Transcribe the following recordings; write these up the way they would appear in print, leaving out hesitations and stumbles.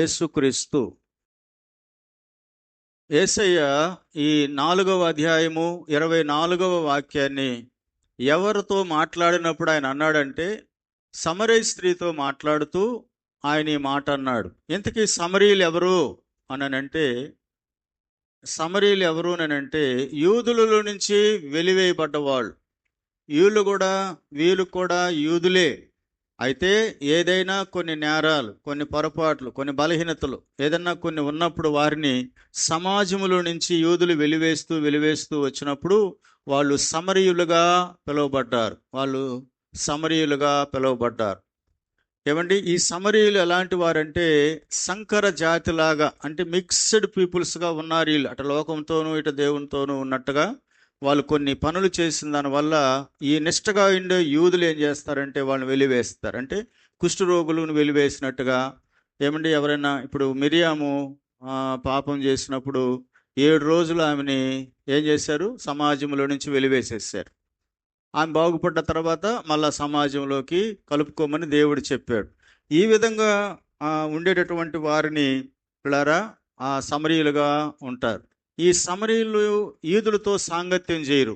యేసుక్రీస్తు. యేసయ్య ఈ 4వ అధ్యాయము 24వ వాక్యాన్ని ఎవరితో మాట్లాడినప్పుడు ఆయన అన్నాడంటే, సమరయ స్త్రీతో మాట్లాడుతూ ఆయన ఈ మాట అన్నాడు. ఇంతకీ సమరీయులు ఎవరు అనంటే, సమరీయులు ఎవరు అనంటే యూదులలో నుంచి వెలివేయబడ్డవాళ్ళు. వీళ్ళు కూడా యూదులే. అయితే ఏదైనా కొన్ని నేరాలు, కొన్ని పొరపాట్లు, కొన్ని బలహీనతలు ఏదన్నా కొన్ని ఉన్నప్పుడు వారిని సమాజంలో నుంచి యూదులు వెలివేస్తూ వచ్చినప్పుడు వాళ్ళు సమరీయులుగా పిలువబడ్డారు. ఏమండి, ఈ సమరీయులు ఎలాంటి వారంటే సంకర జాతిలాగా, అంటే మిక్స్డ్ పీపుల్స్గా ఉన్నారు వీళ్ళు. అటు లోకంతోనూ ఇటు దేవునితోనూ ఉన్నట్టుగా వాళ్ళు కొన్ని పనులు చేసిన దానివల్ల ఈ నిష్టగా ఉండే యూదులు ఏం చేస్తారంటే వాళ్ళని వెలివేస్తారు. అంటే కుష్ఠరోగులను వెలివేసినట్టుగా. ఏమండి, ఎవరైనా ఇప్పుడు మిరియాము పాపం చేసినప్పుడు 7 రోజులు ఆమెని ఏం చేశారు, సమాజంలో నుంచి వెలివేసేసారు. ఆమె బాగుపడ్డ తర్వాత మళ్ళా సమాజంలోకి కలుపుకోమని దేవుడు చెప్పాడు. ఈ విధంగా ఉండేటటువంటి వారిని పిల్లారా సమరీయులుగా ఉంటారు. ఈ సమరీయులు యూదులతో సాంగత్యం చేయరు.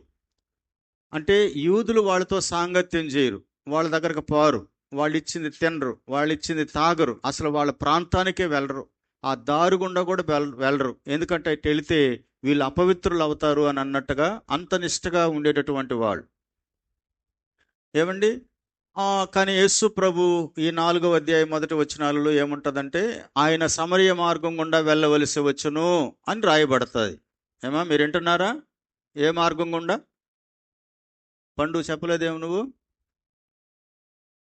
అంటే యూదులు వాళ్ళతో సాంగత్యం చేయరు, వాళ్ళ దగ్గరకు పోరు, వాళ్ళు ఇచ్చింది తినరు, వాళ్ళు ఇచ్చింది తాగరు, అసలు వాళ్ళ ప్రాంతానికే వెళ్ళరు, ఆ దారి గుండా కూడా వెళ్ళరు. ఎందుకంటే అటు వెళితే వీళ్ళు అపవిత్రులు అవుతారు అని అన్నట్టుగా అంత నిష్టగా ఉండేటటువంటి వాళ్ళు. ఏమండి, కానీ యేసు ప్రభు ఈ 4వ అధ్యాయం 1వ వచనాలలో ఏముంటుందంటే, ఆయన సమరయ మార్గం గుండా వెళ్ళవలసి వచ్చును అని రాయబడుతుంది. ఏమా మీరు వింటున్నారా? ఏ మార్గం గుండా? పండు చెప్పలేదేమో నువ్వు.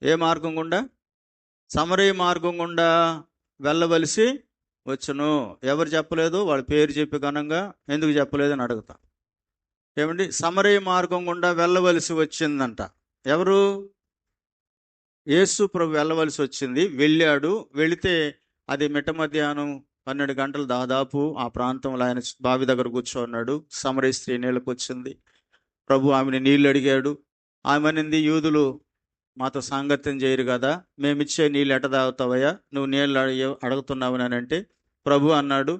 ఏ మార్గం గుండా? సమరయ మార్గం గుండా వెళ్ళవలసి వచ్చును. ఎవరు చెప్పలేదు? వాళ్ళ పేరు చెప్పి ఘనంగా ఎందుకు చెప్పలేదని అడుగుతా. ఏమండి, సమరయ మార్గం గుండా వెళ్ళవలసి వచ్చిందంట. ఎవరు? యేసు ప్రభు వెళ్ళవలసి వచ్చింది, వెళ్ళాడు. వెళితే అది మిట్ట మధ్యాహ్నం 12 గంటలు దాదాపు ఆ ప్రాంతంలో ఆయన బావి దగ్గర కూర్చోన్నాడు. సమరయ స్త్రీ నీళ్ళకు వచ్చింది. ప్రభు ఆమెని నీళ్ళు అడిగాడు. ఆమె అనింది, యూదులు మాతో సాంగత్యం చేయరు కదా, మేమిచ్చే నీళ్ళు ఎట తాగుతావయ్యా, నువ్వు నీళ్ళు అడుగుతున్నావు అని అంటే ప్రభు అన్నాడు,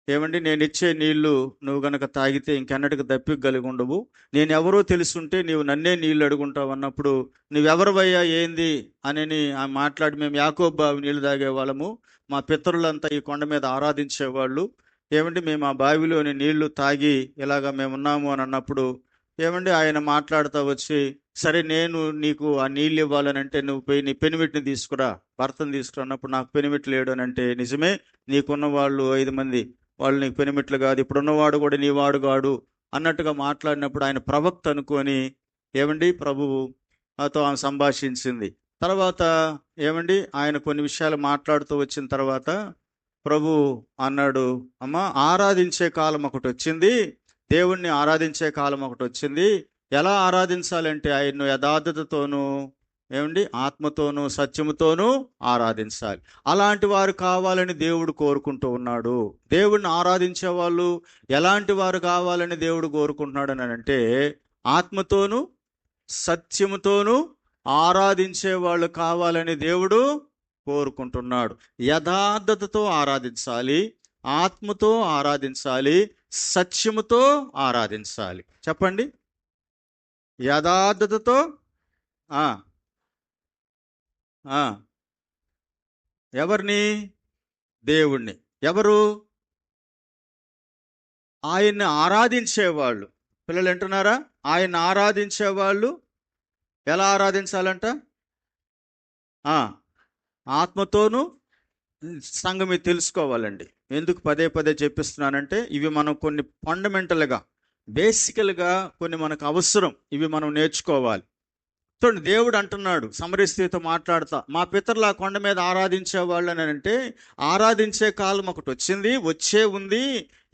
ఏమండి, నేను ఇచ్చే నీళ్లు నువ్వు గనక తాగితే ఇంకెన్నటికి దప్పిక కలిగి ఉండవు. నేను ఎవరో తెలుసుంటే నీవు నన్నే నీళ్లు అడుగుంటావు అన్నప్పుడు నువ్వెవరివయ్యా ఏంది అని ఆమె మాట్లాడి, మేము యాకోబు బావి నీళ్లు తాగేవాళ్ళము, మా పితరులంతా ఈ కొండ మీద ఆరాధించేవాళ్ళు, ఏమండి మేము ఆ బావిలోని నీళ్లు తాగి ఇలాగా మేమున్నాము అని అన్నప్పుడు, ఏమండి ఆయన మాట్లాడుతూ వచ్చి, సరే నేను నీకు ఆ నీళ్ళు ఇవ్వాలని అంటే నువ్వు పోయి నీ పెనిమిటిని తీసుకురా, భర్తను తీసుకురా అన్నప్పుడు నాకు పెనిమిటి లేడు అని అంటే, నిజమే నీకున్న వాళ్ళు 5 మంది, వాళ్ళు నీకు పెనిమిట్లు కాదు, ఇప్పుడున్నవాడు కూడా నీ వాడు కాడు అన్నట్టుగా మాట్లాడినప్పుడు ఆయన ప్రవక్త అనుకొని ఏమండి ప్రభువుతో ఆమె సంభాషించింది. తర్వాత ఏమండి ఆయన కొన్ని విషయాలు మాట్లాడుతూ వచ్చిన తర్వాత ప్రభు అన్నాడు, అమ్మ, ఆరాధించే కాలం ఒకటి వచ్చింది, దేవుణ్ణి ఆరాధించే కాలం ఒకటి వచ్చింది. ఎలా ఆరాధించాలంటే ఆయన్ను యథార్థతతోనూ ఏమండి ఆత్మతోనూ సత్యముతోనూ ఆరాధించాలి. అలాంటి వారు కావాలని దేవుడు కోరుకుంటూ ఉన్నాడు. దేవుడిని ఆరాధించే వాళ్ళు ఎలాంటి వారు కావాలని దేవుడు కోరుకుంటున్నాడు అని అంటే, ఆత్మతోనూ సత్యముతోనూ ఆరాధించే వాళ్ళు కావాలని దేవుడు కోరుకుంటున్నాడు. యథార్థతతో ఆరాధించాలి, ఆత్మతో ఆరాధించాలి, సత్యముతో ఆరాధించాలి. చెప్పండి. యథార్థతతో ఎవరిని? దేవుణ్ణి. ఎవరు? ఆయన్ని ఆరాధించేవాళ్ళు. పిల్లలు వింటున్నారా? ఆయన్ని ఆరాధించేవాళ్ళు ఎలా ఆరాధించాలంట? ఆత్మతోనూ. సంఘం ఇది తెలుసుకోవాలండి. ఎందుకు పదే పదే చెప్పిస్తున్నానంటే, ఇవి మనం కొన్ని ఫండమెంటల్గా, బేసికల్గా కొన్ని మనకు అవసరం, ఇవి మనం నేర్చుకోవాలి. చూడండి, దేవుడు అంటున్నాడు సమరయ స్త్రీతో మాట్లాడుతా, మా పితరులు ఆ కొండ మీద ఆరాధించేవాళ్ళు అని అంటే, ఆరాధించే కాలం ఒకటి వచ్చింది, వచ్చే ఉంది.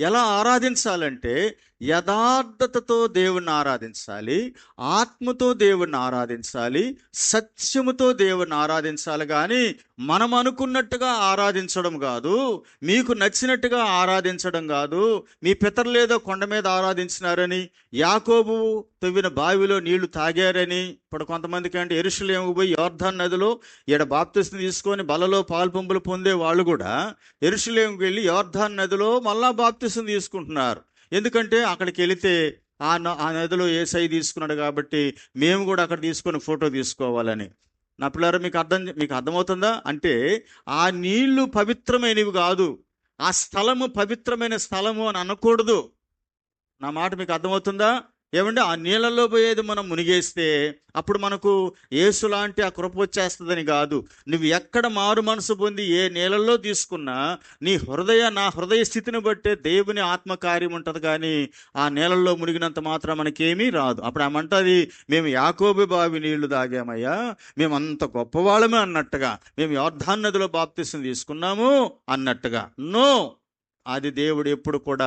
ఎలా ఆరాధించాలంటే యథార్థతతో దేవుణ్ణి ఆరాధించాలి, ఆత్మతో దేవుణ్ణి ఆరాధించాలి, సత్యముతో దేవుణ్ణి ఆరాధించాలి. కానీ మనం అనుకున్నట్టుగా ఆరాధించడం కాదు, మీకు నచ్చినట్టుగా ఆరాధించడం కాదు. మీ పితరులేదో కొండ మీద ఆరాధించినారని, యాకోబు తవ్విన బావిలో నీళ్లు తాగారని, ఇప్పుడు కొంతమందికి అంటే యెరూషలేముకు పోయి యోర్దాను నదిలో ఈడ బాప్తిస్మం తీసుకొని బలలో పాల్పొంపులు పొందే వాళ్ళు కూడా యెరూషలేముకు వెళ్ళి యోర్దాను నదిలో మళ్ళా బాప్తిస్మం తీసుకుంటున్నారు. ఎందుకంటే అక్కడికి వెళితే ఆ నదిలో యేసయ్య తీసుకున్నాడు కాబట్టి మేము కూడా అక్కడ తీసుకొని ఫోటో తీసుకోవాలని. నా పిల్లలు మీకు అర్థమవుతుందా? అంటే ఆ నీళ్లు పవిత్రమైనవి కాదు, ఆ స్థలము పవిత్రమైన స్థలము అని అనకూడదు. నా మాట మీకు అర్థమవుతుందా? ఏమంటే ఆ నీళ్ళల్లో పోయేది మనం మునిగేస్తే అప్పుడు మనకు యేసు లాంటి ఆ కృప వచ్చేస్తుందని కాదు. నువ్వు ఎక్కడ మారు మనసు పొంది ఏ నీళ్ళల్లో తీసుకున్నా నా హృదయ స్థితిని బట్టే దేవుని ఆత్మకార్యం ఉంటుంది. కానీ ఆ నీళ్ళల్లో మునిగినంత మాత్రం మనకేమీ రాదు. అప్పుడు ఏమంటది, మేము యాకోబు బావి నీళ్లు తాగామయ్యా, మేము అంత గొప్పవాళ్ళమే అన్నట్టుగా, మేము యోర్దాను నదిలో బాప్తిస్మం తీసుకున్నాము అన్నట్టుగా. నో, అది దేవుడు ఎప్పుడు కూడా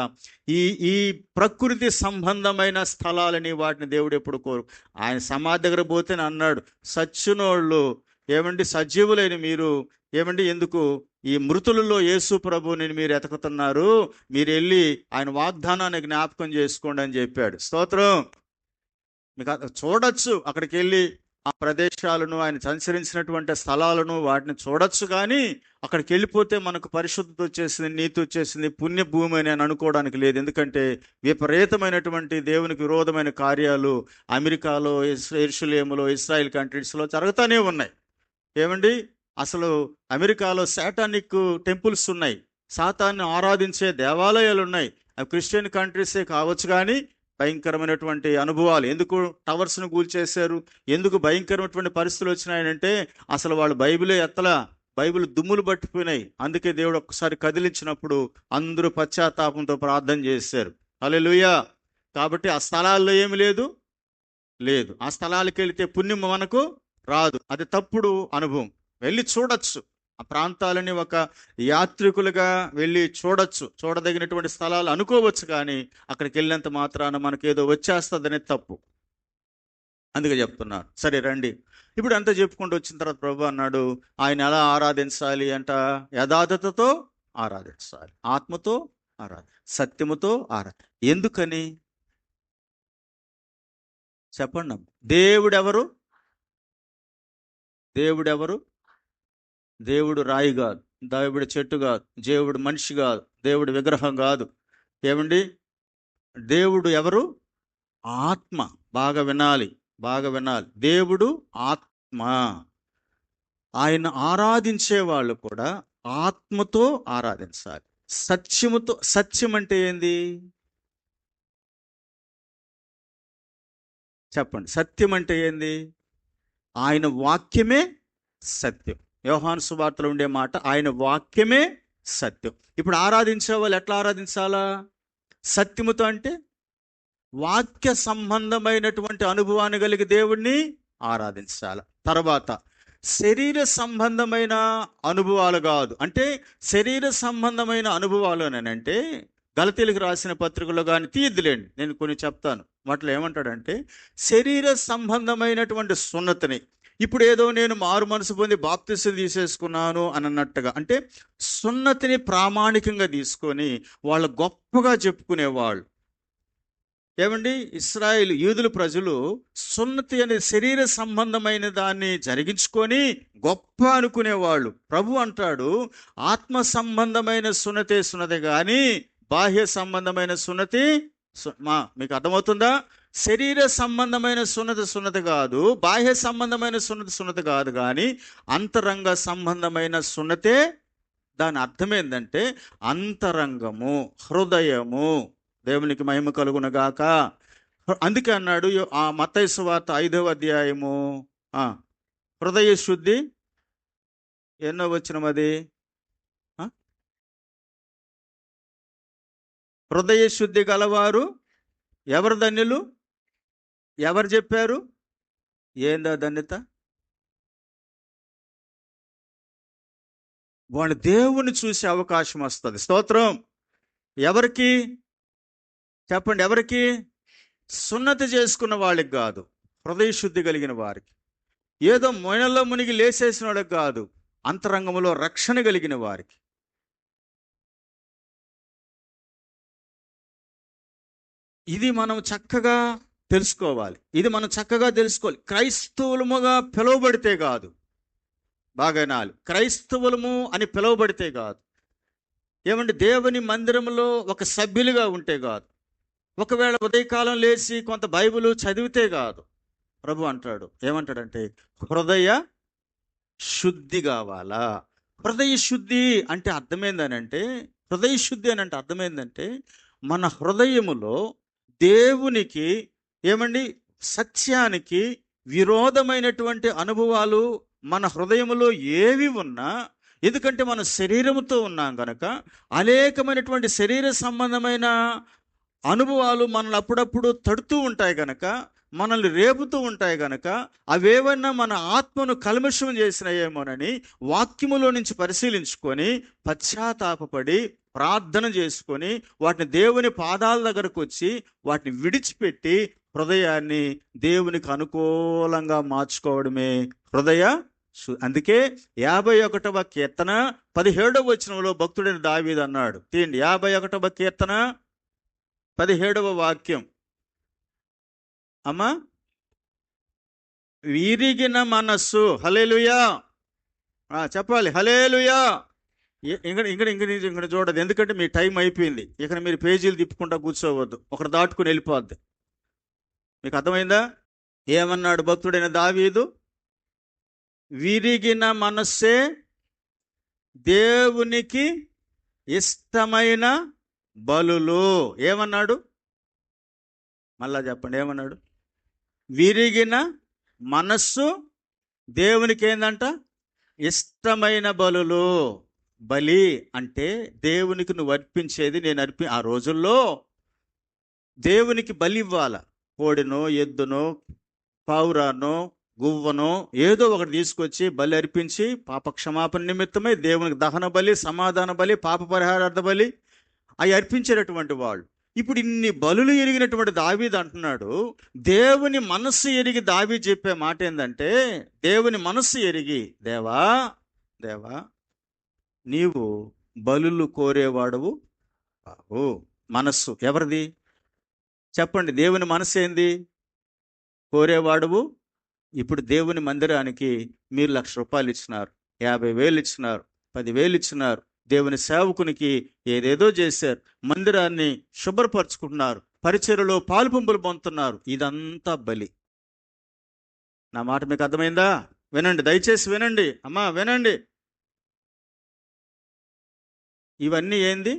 ఈ ఈ ప్రకృతి సంబంధమైన స్థలాలని వాటిని దేవుడు ఎప్పుడు కోరు. ఆయన సమాధి దగ్గర పోతేనే అన్నాడు, సచ్చినోళ్ళు సజీవులైన మీరు ఎందుకు ఈ మృతులలో యేసు ప్రభుని మీరు ఎతకుతున్నారు, మీరు వెళ్ళి ఆయన వాగ్దానాన్ని జ్ఞాపకం చేసుకోండి అని చెప్పాడు. స్తోత్రం. మీకు చూడొచ్చు, అక్కడికి వెళ్ళి ఆ ప్రదేశాలను, ఆయన సంచరించినటువంటి స్థలాలను వాటిని చూడొచ్చు. కానీ అక్కడికి వెళ్ళిపోతే మనకు పరిశుద్ధత వచ్చేసింది, నీతి వచ్చేసింది, పుణ్యభూమి అని అనుకోవడానికి లేదు. ఎందుకంటే విపరీతమైనటువంటి దేవునికి విరోధమైన కార్యాలు అమెరికాలో, యెరూషలేములో, ఇజ్రాయిల్ కంట్రీస్లో జరుగుతూనే ఉన్నాయి. అసలు అమెరికాలో సాటానిక్ టెంపుల్స్ ఉన్నాయి, సాతాన్ని ఆరాధించే దేవాలయాలు ఉన్నాయి. అవి క్రిస్టియన్ కంట్రీసే కావచ్చు, కానీ భయంకరమైనటువంటి అనుభవాలు. ఎందుకు టవర్స్ను కూల్చేశారు, ఎందుకు భయంకరమైనటువంటి పరిస్థితులు వచ్చినాయంటే అసలు వాళ్ళు బైబిలే ఎత్తలా, బైబిల్ దుమ్ములు పట్టిపోయినాయి. అందుకే దేవుడు ఒక్కసారి కదిలించినప్పుడు అందరూ పశ్చాత్తాపంతో ప్రార్థన చేశారు. హల్లెలూయా. కాబట్టి ఆ స్థలాల్లో ఏమి లేదు. ఆ స్థలాలకు వెళితే పుణ్యం మనకు రాదు, అది తప్పుడు అనుభవం. వెళ్ళి చూడొచ్చు, ఆ ప్రాంతాలని ఒక యాత్రికులుగా వెళ్ళి చూడదగినటువంటి స్థలాలు అనుకోవచ్చు. కానీ అక్కడికి వెళ్ళినంత మాత్రాన మనకేదో వచ్చేస్తుందనే తప్పు. అందుకే చెప్తున్నాను. సరే రండి, ఇప్పుడు అంతా చెప్పుకుంటూ వచ్చిన తర్వాత ప్రభు అన్నాడు, ఆయన ఎలా ఆరాధించాలి అంట? యథార్థతతో ఆరాధించాలి, ఆత్మతో సత్యముతో ఎందుకని చెప్పండి. దేవుడెవరు? దేవుడు రాయి కాదు, దేవుడు చెట్టు కాదు, దేవుడు మనిషి కాదు, దేవుడు విగ్రహం కాదు. దేవుడు ఎవరు? ఆత్మ. బాగా వినాలి. దేవుడు ఆత్మ. ఆయన ఆరాధించే వాళ్ళు కూడా ఆత్మతో ఆరాధించాలి, సత్యముతో. సత్యం అంటే ఏంది చెప్పండి? సత్యం అంటే ఏంది? ఆయన వాక్యమే సత్యం. యోహాను సువార్తలో ఉండే మాట, ఆయన వాక్యమే సత్యం. ఇప్పుడు ఆరాధించే వాళ్ళు ఎట్లా ఆరాధించాలా? సత్యముతో అంటే వాక్య సంబంధమైనటువంటి అనుభవాన్ని కలిగి దేవుణ్ణి ఆరాధించాల. తర్వాత శరీర సంబంధమైన అనుభవాలు కాదు. అంటే శరీర సంబంధమైన అనుభవాలు అంటే గలతీలకు రాసిన పత్రికలో కానీ తీయద్దులేండి, నేను కొన్ని చెప్తాను. వాటిలో ఏమంటాడంటే శరీర సంబంధమైనటువంటి సున్నతిని, ఇప్పుడు ఏదో నేను మారు మనసు పొంది బాప్తిస్మం తీసేసుకున్నాను అని అన్నట్టుగా, అంటే సున్నతిని ప్రామాణికంగా తీసుకొని వాళ్ళు గొప్పగా చెప్పుకునేవాళ్ళు. ఇశ్రాయేల్ యూదుల ప్రజలు సున్నతి అనే శరీర సంబంధమైన దాన్ని జరిగించుకొని గొప్ప అనుకునేవాళ్ళు. ప్రభు అంటాడు, ఆత్మ సంబంధమైన సున్నతి కానీ బాహ్య సంబంధమైన సున్నతి మీకు అర్థమవుతుందా? శరీర సంబంధమైన సున్నతి కాదు, బాహ్య సంబంధమైన సున్నతి కాదు, కానీ అంతరంగ సంబంధమైన సున్నతే. దాని అర్థం ఏంటంటే అంతరంగము, హృదయము. దేవునికి మహిమ కలుగునగాక. అందుకే అన్నాడు ఆ మత్తయి సువార్త 5వ అధ్యాయము హృదయ శుద్ధి ఎన్నో వచనం అది? హృదయ శుద్ధి గలవారు ఎవరు ధన్యులు? ఎవరు చెప్పారు? ఏందా ధన్యత? వాళ్ళు దేవుని చూసే అవకాశం వస్తుంది. స్తోత్రం. ఎవరికి చెప్పండి, ఎవరికి? సున్నతి చేసుకున్న వాళ్ళకి కాదు, హృదయ శుద్ధి కలిగిన వారికి. ఏదో మొయనల్లో మునిగి లేసేసిన వాళ్ళకి కాదు, అంతరంగంలో రక్షణ కలిగిన వారికి. ఇది మనం చక్కగా తెలుసుకోవాలి. ఇది మనం చక్కగా తెలుసుకోవాలి. క్రైస్తవులముగా పిలువబడితే కాదు, బాగా వినాలి, క్రైస్తవులము అని పిలువబడితే కాదు. ఏమంటే దేవుని మందిరంలో ఒక సభ్యులుగా ఉంటే కాదు, ఒకవేళ ఉదయకాలం లేచి కొంత బైబిల్ చదివితే కాదు. ప్రభు అంటాడు, ఏమంటాడంటే హృదయ శుద్ధి కావాలా. హృదయ శుద్ధి అంటే అర్థమైందనంటే, హృదయ శుద్ధి అని అంటే అర్థమైందంటే మన హృదయములో దేవునికి, ఏమండి, సత్యానికి విరోధమైనటువంటి అనుభవాలు మన హృదయములో ఏవి ఉన్నా, ఎందుకంటే మనం శరీరముతో ఉన్నాం కనుక అనేకమైనటువంటి శరీర సంబంధమైన అనుభవాలు మనల్ని అప్పుడప్పుడు తడుతూ ఉంటాయి కనుక, మనల్ని రేపుతూ ఉంటాయి కనుక, అవేవన్నా మన ఆత్మను కల్మషం చేసినాయేమోనని వాక్యములో నుంచి పరిశీలించుకొని పశ్చాత్తాపపడి ప్రార్థన చేసుకొని వాటిని దేవుని పాదాల దగ్గరకు వచ్చి వాటిని విడిచిపెట్టి హృదయాన్ని దేవునికి అనుకూలంగా మార్చుకోవడమే హృదయ. అందుకే 51వ కీర్తన 17వ వచనంలో భక్తుడైన దావీదు అన్నాడు, తీయండి 51వ కీర్తన 17వ వాక్యం. అమ్మా, విరిగిన మనస్సు, హల్లెలూయా చెప్పాలి, హల్లెలూయా. ఇక్కడ చూడదు, ఎందుకంటే మీ టైం అయిపోయింది. ఇక్కడ మీరు పేజీలు తిప్పుకుంటా కూర్చోవద్దు, ఒకరు దాటుకుని వెళ్ళిపోద్ది. మీకు అర్థమైందా? ఏమన్నాడు భక్తుడైన దావీదు? విరిగిన మనస్సే దేవునికి ఇష్టమైన బలులు. ఏమన్నాడు? మళ్ళా చెప్పండి, ఏమన్నాడు? విరిగిన మనస్సు దేవునికి ఏందంట? ఇష్టమైన బలులు. బలి అంటే దేవునికి నువ్వు అర్పించేది. ఆ రోజుల్లో దేవునికి బలి ఇవ్వాల. కోడినో, ఎద్దునో, పావురానో, గువ్వనో ఏదో ఒకటి తీసుకొచ్చి బలి అర్పించి పాపక్షమాపణ నిమిత్తమై దేవునికి దహన బలి, సమాధాన బలి, పాప పరిహారార్థ బలి అవి అర్పించేటటువంటి వాళ్ళు. ఇప్పుడు ఇన్ని బలులు ఎరిగినటువంటి దావీదు అంటున్నాడు, దేవుని మనస్సు ఎరిగి దావీదు చెప్పే మాట ఏంటంటే, దేవుని మనస్సు ఎరిగి, దేవా దేవా నీవు బలులు కోరేవాడవు బాబు. మనస్సు ఎవరిది చెప్పండి? దేవుని మనస్సు ఏంది? కోరేవాడవు. ఇప్పుడు దేవుని మందిరానికి మీరు ₹1,00,000 ఇచ్చినారు, 50,000 ఇచ్చినారు, 10,000 ఇచ్చినారు. దేవుని సేవకునికి ఏదేదో చేశారు, మందిరాన్ని శుభ్రపరచుకుంటున్నారు, పరిచర్యలో పాలు పంపులు పొందుతున్నారు. ఇదంతా బలి. నా మాట మీకు అర్థమైందా? వినండి, దయచేసి వినండి అమ్మా, వినండి. ఇవన్నీ ఏంది?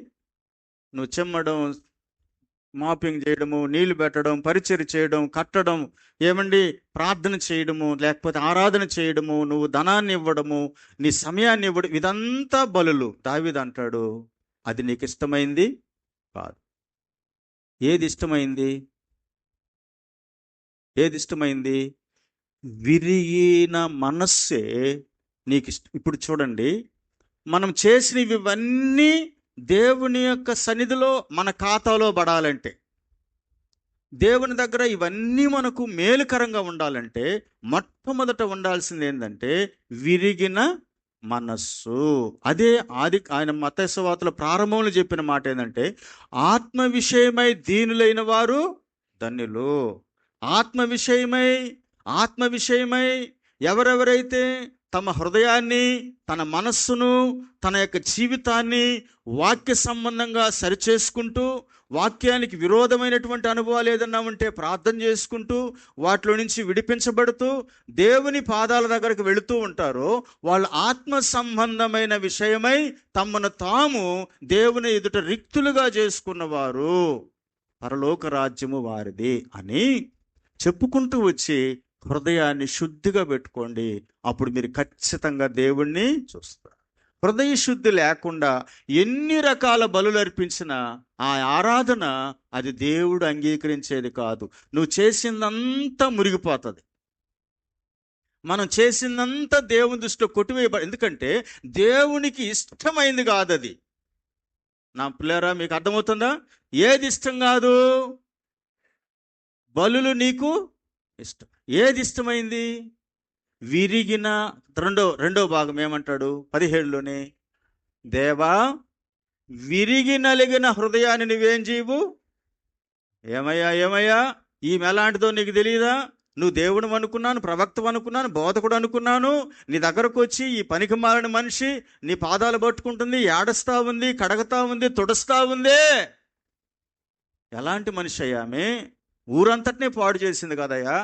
నువ్వు చెమ్మడం, మాపింగ్ చేయడము, నీళ్లు పెట్టడం, పరిచర్య చేయడం, కట్టడం, ఏమండి, ప్రార్థన చేయడము, లేకపోతే ఆరాధన చేయడము, నువ్వు ధనాన్ని ఇవ్వడము, నీ సమయాన్ని ఇవ్వడం, ఇదంతా బలులు. దావీదు అంటాడు, అది నీకు ఇష్టమైంది కాదు. ఏది ఇష్టమైంది? ఏది ఇష్టమైంది? విరిగిన మనస్సే నీకు ఇష్టం. ఇప్పుడు చూడండి, మనం చేసినవి ఇవన్నీ దేవుని యొక్క సన్నిధిలో మన ఖాతాలో పడాలంటే, దేవుని దగ్గర ఇవన్నీ మనకు మేలుకరంగా ఉండాలంటే, మొట్టమొదట ఉండాల్సింది ఏంటంటే విరిగిన మనస్సు. అదే ఆయన మత్తయి సువార్తలో ప్రారంభంలో చెప్పిన మాట ఏంటంటే, ఆత్మ విషయమై దీనులైన వారు ధన్యులు. ఆత్మ విషయమై ఎవరెవరైతే తమ హృదయాన్ని, తన మనస్సును, తన యొక్క జీవితాన్ని వాక్య సంబంధంగా సరిచేసుకుంటూ, వాక్యానికి విరోధమైనటువంటి అనుభవాలు ఏదన్నా ఉంటే ప్రార్థన చేసుకుంటూ, వాటిలో నుంచి విడిపించబడుతూ దేవుని పాదాల దగ్గరకు వెళుతూ ఉంటారో, వాళ్ళు ఆత్మ సంబంధమైన విషయమై తమను తాము దేవుని ఎదుట రిక్తులుగా చేసుకున్నవారు, పరలోక రాజ్యము వారిది అని చెప్పుకుంటూ వచ్చి హృదయాన్ని శుద్ధిగా పెట్టుకోండి. అప్పుడు మీరు ఖచ్చితంగా దేవుణ్ణి చూస్తారు. హృదయ శుద్ధి లేకుండా ఎన్ని రకాల బలులు అర్పించినా ఆ ఆరాధన అది దేవుడు అంగీకరించేది కాదు. నువ్వు చేసిందంతా మురిగిపోతుంది. మనం చేసిందంతా దేవుని దృష్టిలో కొట్టివేయబడి, ఎందుకంటే దేవునికి ఇష్టమైంది కాదు అది. నా పిల్లరా, మీకు అర్థమవుతుందా? ఏది ఇష్టం కాదు? బలులు నీకు ఇష్టం. ఏది ఇష్టమైంది? విరిగిన, రెండో భాగం ఏమంటాడు 17లోనే? దేవా, విరిగి నలిగిన హృదయాన్ని నువ్వేం చేయవు? ఏమయ్యా ఈమె ఎలాంటిదో నీకు తెలియదా? నువ్వు దేవుడు అనుకున్నాను, ప్రవక్త అనుకున్నాను, బోధకుడు అనుకున్నాను. నీ దగ్గరకు వచ్చి ఈ పనికి మాలిన మనిషి నీ పాదాలు పట్టుకుంటుంది, ఏడుస్తా ఉంది, కడగతా ఉంది, తుడుస్తా ఉంది. ఎలాంటి మనిషి అయ్యా ఆమె? ఊరంతటినీ పాడు చేసింది కదయ్యా.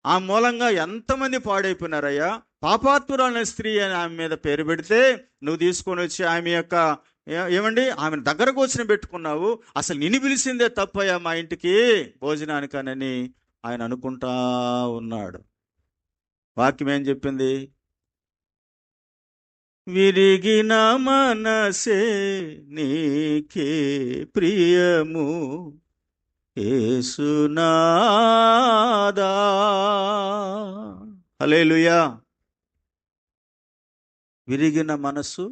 ఆ మూలంగా ఎంతమంది పాడైపోయినారయ్యా. పాపాత్మురాలైన స్త్రీ అని ఆమె మీద పేరు పెడితే నువ్వు తీసుకొని వచ్చి ఆమె యొక్క ఏమండి ఆమెను దగ్గరకు వచ్చిన పెట్టుకున్నావు. అసలు నిన్ను పిలిచిందే తప్పయ్యా మా ఇంటికి భోజనానికనని ఆయన అనుకుంటా ఉన్నాడు. వాక్యం ఏం చెప్పింది? విరిగిన మనసే నీకే ప్రియము యేసునాదా. హల్లెలూయా. విరిగిన మనస్సు,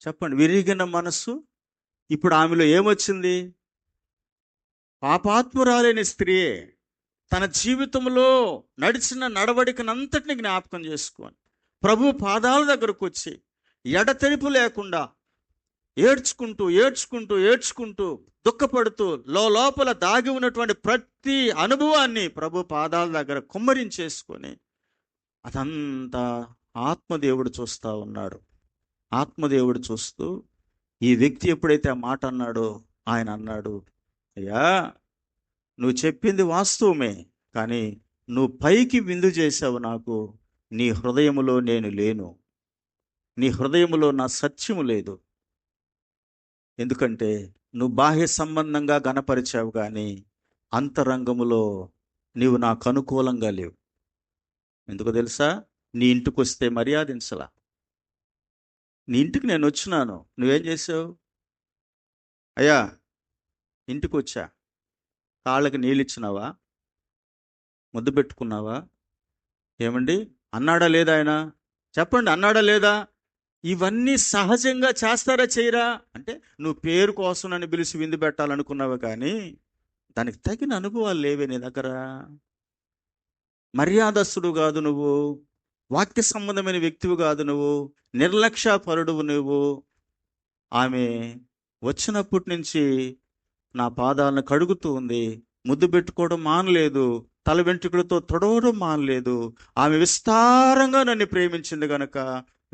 చెప్పండి, విరిగిన మనస్సు. ఇప్పుడు ఆమెలో ఏమొచ్చింది? పాపాత్మురాలైన స్త్రీయే తన జీవితంలో నడిచిన నడవడికనంతటిని జ్ఞాపకం చేసుకొని ప్రభు పాదాల దగ్గరకు వచ్చి ఎడతెరిపు లేకుండా ఏడ్చుకుంటూ దుఃఖపడుతూ లోపల దాగి ఉన్నటువంటి ప్రతి అనుభవాన్ని ప్రభు పాదాల దగ్గర కుమ్మరించేసుకొని అదంతా ఆత్మదేవుడు చూస్తూ ఉన్నాడు. ఆత్మదేవుడు చూస్తూ ఈ వ్యక్తి ఎప్పుడైతే ఆ మాట అన్నాడో ఆయన అన్నాడు, అయ్యా నువ్వు చెప్పింది వాస్తవమే, కానీ నువ్వు పైకి విందు చేసావు నాకు. నీ హృదయములో నేను లేను, నీ హృదయములో నా సత్యము లేదు. ఎందుకంటే నువ్వు బాహ్య సంబంధంగా గణపరిచావు, కానీ అంతరంగములో నీవు నాకు అనుకూలంగా లేవు. ఎందుకు తెలుసా? నీ ఇంటికి వస్తే మర్యాదించలా. నీ ఇంటికి నేను వచ్చినాను, నువ్వేం చేసావు? అయ్యా ఇంటికి వచ్చా, కాళ్ళకి నీళ్ళు ఇచ్చినావా? ముద్దు పెట్టుకున్నావా? ఏమండి అన్నాడా లేదా ఆయన? చెప్పండి, అన్నాడా లేదా? ఇవన్నీ సహజంగా చేస్తారా చేయరా? అంటే నువ్వు పేరు కోసం నన్ను పిలిచి విందు పెట్టాలనుకున్నావు, కానీ దానికి తగిన అనుభవాలు లేవే నీ దగ్గర. మర్యాదస్తుడు కాదు నువ్వు, వాక్య సంబంధమైన వ్యక్తివి కాదు నువ్వు, నిర్లక్ష్యపరుడువు నువ్వు. ఆమె వచ్చినప్పటి నుంచి నా పాదాలను కడుగుతూ ఉంది, ముద్దు పెట్టుకోవడం మానలేదు, తల వెంట్రుకలతో తొడవడం మానలేదు. ఆమె విస్తారంగా నన్ను ప్రేమించింది గనక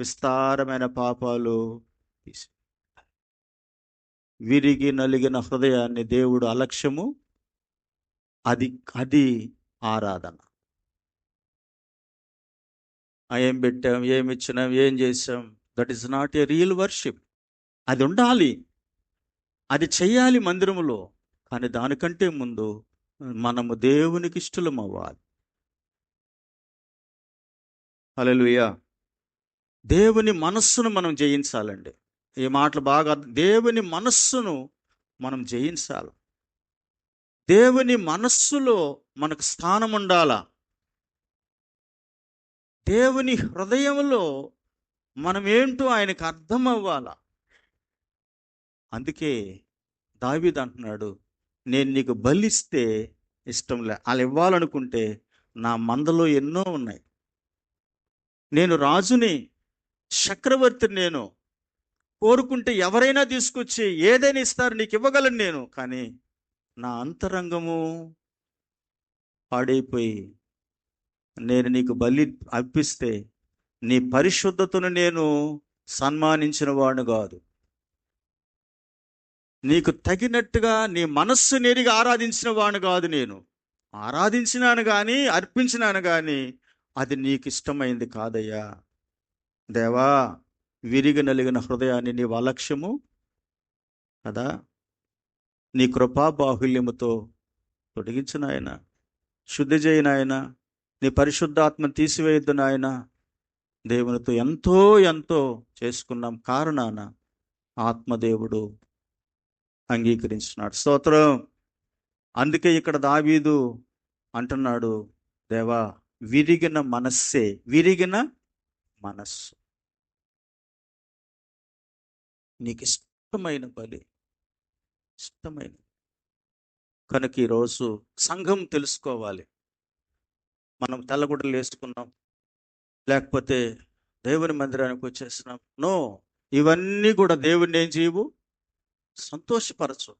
విస్తారమైన పాపాలు తీసి. విరిగి నలిగిన హృదయాన్ని దేవుడు అలక్ష్యము, అది ఆరాధన. ఏం పెట్టాం, ఏమి ఇచ్చినాం, ఏం చేసాం, that is not a real worship. అది ఉండాలి, అది చెయ్యాలి మందిరములో, కానీ దానికంటే ముందు మనము దేవునికి ఇష్టలం అవ్వాలి. హల్లెలూయా. దేవుని మనస్సును మనం జయించాలండి. ఈ మాటలు బాగా, దేవుని మనస్సును మనం జయించాలి. దేవుని మనస్సులో మనకు స్థానం ఉండాలా. దేవుని హృదయంలో మనమేంటో ఆయనకు అర్థం అవ్వాలా. అందుకే దావీదు అంటున్నాడు, నేను నీకు బలిస్తే ఇష్టం లే, అలా ఇవ్వాలనుకుంటే నా మందలో ఎన్నో ఉన్నాయి, నేను రాజుని, చక్రవర్తిని, నేను కోరుకుంటే ఎవరైనా తీసుకొచ్చి ఏదైనా ఇస్తారు, నీకు ఇవ్వగలను నేను. కానీ నా అంతరంగము పాడైపోయి నేను నీకు బలి అర్పిస్తే నీ పరిశుద్ధతను నేను సన్మానించిన వాడు కాదు. నీకు తగినట్టుగా నీ మనస్సు నేరుగా ఆరాధించిన వాడు కాదు. నేను ఆరాధించినాను కానీ, అర్పించినాను కానీ అది నీకు ఇష్టమైంది కాదయ్యా. దేవా, విరిగి నలిగిన హృదయాన్ని నీవు అలక్ష్యము కదా, నీ కృపా బాహుల్యముతో తొలగించు నాయన, శుద్ధి చేయి నాయన, నీ పరిశుద్ధాత్మను తీసివేయద్దు నాయన. దేవునితో ఎంతో చేసుకున్నాం కారణాన ఆత్మదేవుడు అంగీకరించినాడు. స్తోత్రం. అందుకే ఇక్కడ దావీదు అంటున్నాడు, దేవా విరిగిన మనస్సు నీకు ఇష్టమైన బలి, ఇష్టమైన. కనుక ఈరోజు సంఘం తెలుసుకోవాలి. మనం తెల్లగుడ్డలు వేసుకున్నాం, లేకపోతే దేవుని మందిరానికి వచ్చేస్తున్నాం. నో, ఇవన్నీ కూడా దేవుణ్ణి ఏం చేయవు, సంతోషపరచు.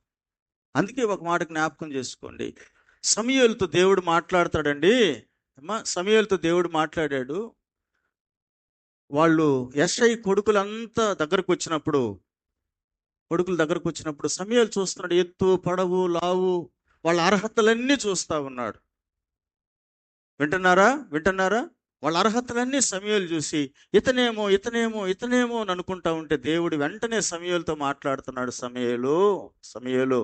అందుకే ఒక మాట జ్ఞాపకం చేసుకోండి. సమూయేలుతో దేవుడు మాట్లాడతాడండి. అమ్మా, సమూయేలుతో దేవుడు మాట్లాడాడు. వాళ్ళు యెషై కొడుకులు దగ్గరకు వచ్చినప్పుడు సమూయేలు చూస్తున్నాడు. ఎత్తు, పొడవు, లావు, వాళ్ళ అర్హతలన్నీ చూస్తా ఉన్నాడు. వింటున్నారా? వాళ్ళ అర్హతలన్నీ సమూయేలు చూసి ఇతనేమో అని అనుకుంటా ఉంటే దేవుడు వెంటనే సమూయేలుతో మాట్లాడుతున్నాడు. సమూయేలు,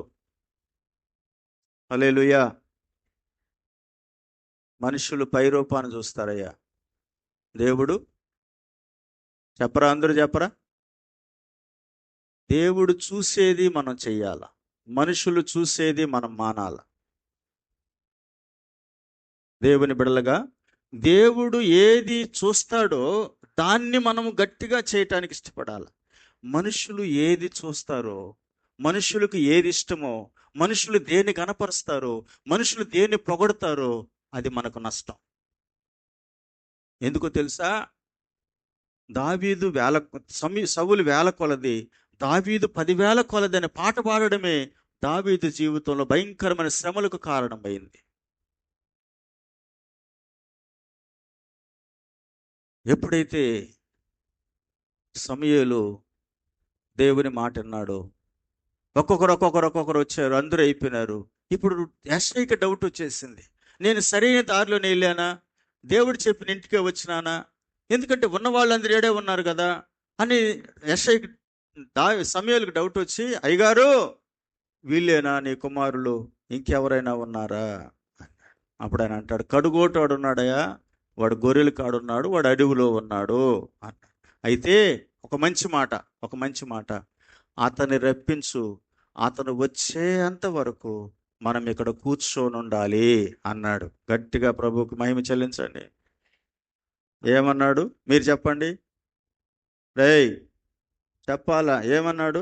హల్లెలూయా. మనుషులు పైరూపాన్ని చూస్తారయ్యా, దేవుడు చెప్పరా? అందరూ చెప్పరా? దేవుడు చూసేది మనం చెయ్యాల, మనుషులు చూసేది మనం మానాల. దేవుని బిడలుగా దేవుడు ఏది చూస్తాడో దాన్ని మనము గట్టిగా చేయటానికి ఇష్టపడాలి. మనుషులు ఏది చూస్తారో, మనుషులకు ఏది ఇష్టమో, మనుషులు దేన్ని కనపరుస్తారో, మనుషులు దేన్ని పొగడతారో అది మనకు నష్టం. ఎందుకో తెలుసా? దావీదు సౌలు వేల కొలది, దావీదు 10,000 కొలది అనే పాట పాడడమే దావీదు జీవితంలో భయంకరమైన శ్రమలకు కారణమైంది. ఎప్పుడైతే సమూయేలు దేవుని మాట విన్నాడో, ఒక్కొక్కరు వచ్చారు, అందరూ అయిపోయినారు. ఇప్పుడు యెషైకి డౌట్ వచ్చేసింది. నేను సరైన దారిలోనే వెళ్ళానా, దేవుడు చెప్పిన ఇంటికే వచ్చినానా, ఎందుకంటే ఉన్న వాళ్ళందరూ ఏడే ఉన్నారు కదా అని యెషైకి సమూయేలుకి డౌట్ వచ్చి, అయ్యగారు వీళ్ళేనా నీ కుమారులు, ఇంకెవరైనా ఉన్నారా? అప్పుడు ఆయన అంటాడు, కడుగోటాడు ఉన్నాడయా, వాడు గొర్రెలు కాడున్నాడు, వాడు అడవిలో ఉన్నాడు అన్నాడు. అయితే ఒక మంచి మాట, అతన్ని రప్పించు, అతను వచ్చేంత వరకు మనం ఇక్కడ కూర్చొని ఉండాలి అన్నాడు. గట్టిగా ప్రభువుకి మహిమ చెల్లించండి. ఏమన్నాడు మీరు చెప్పండి? రేయ్ చెప్పాలా? ఏమన్నాడు?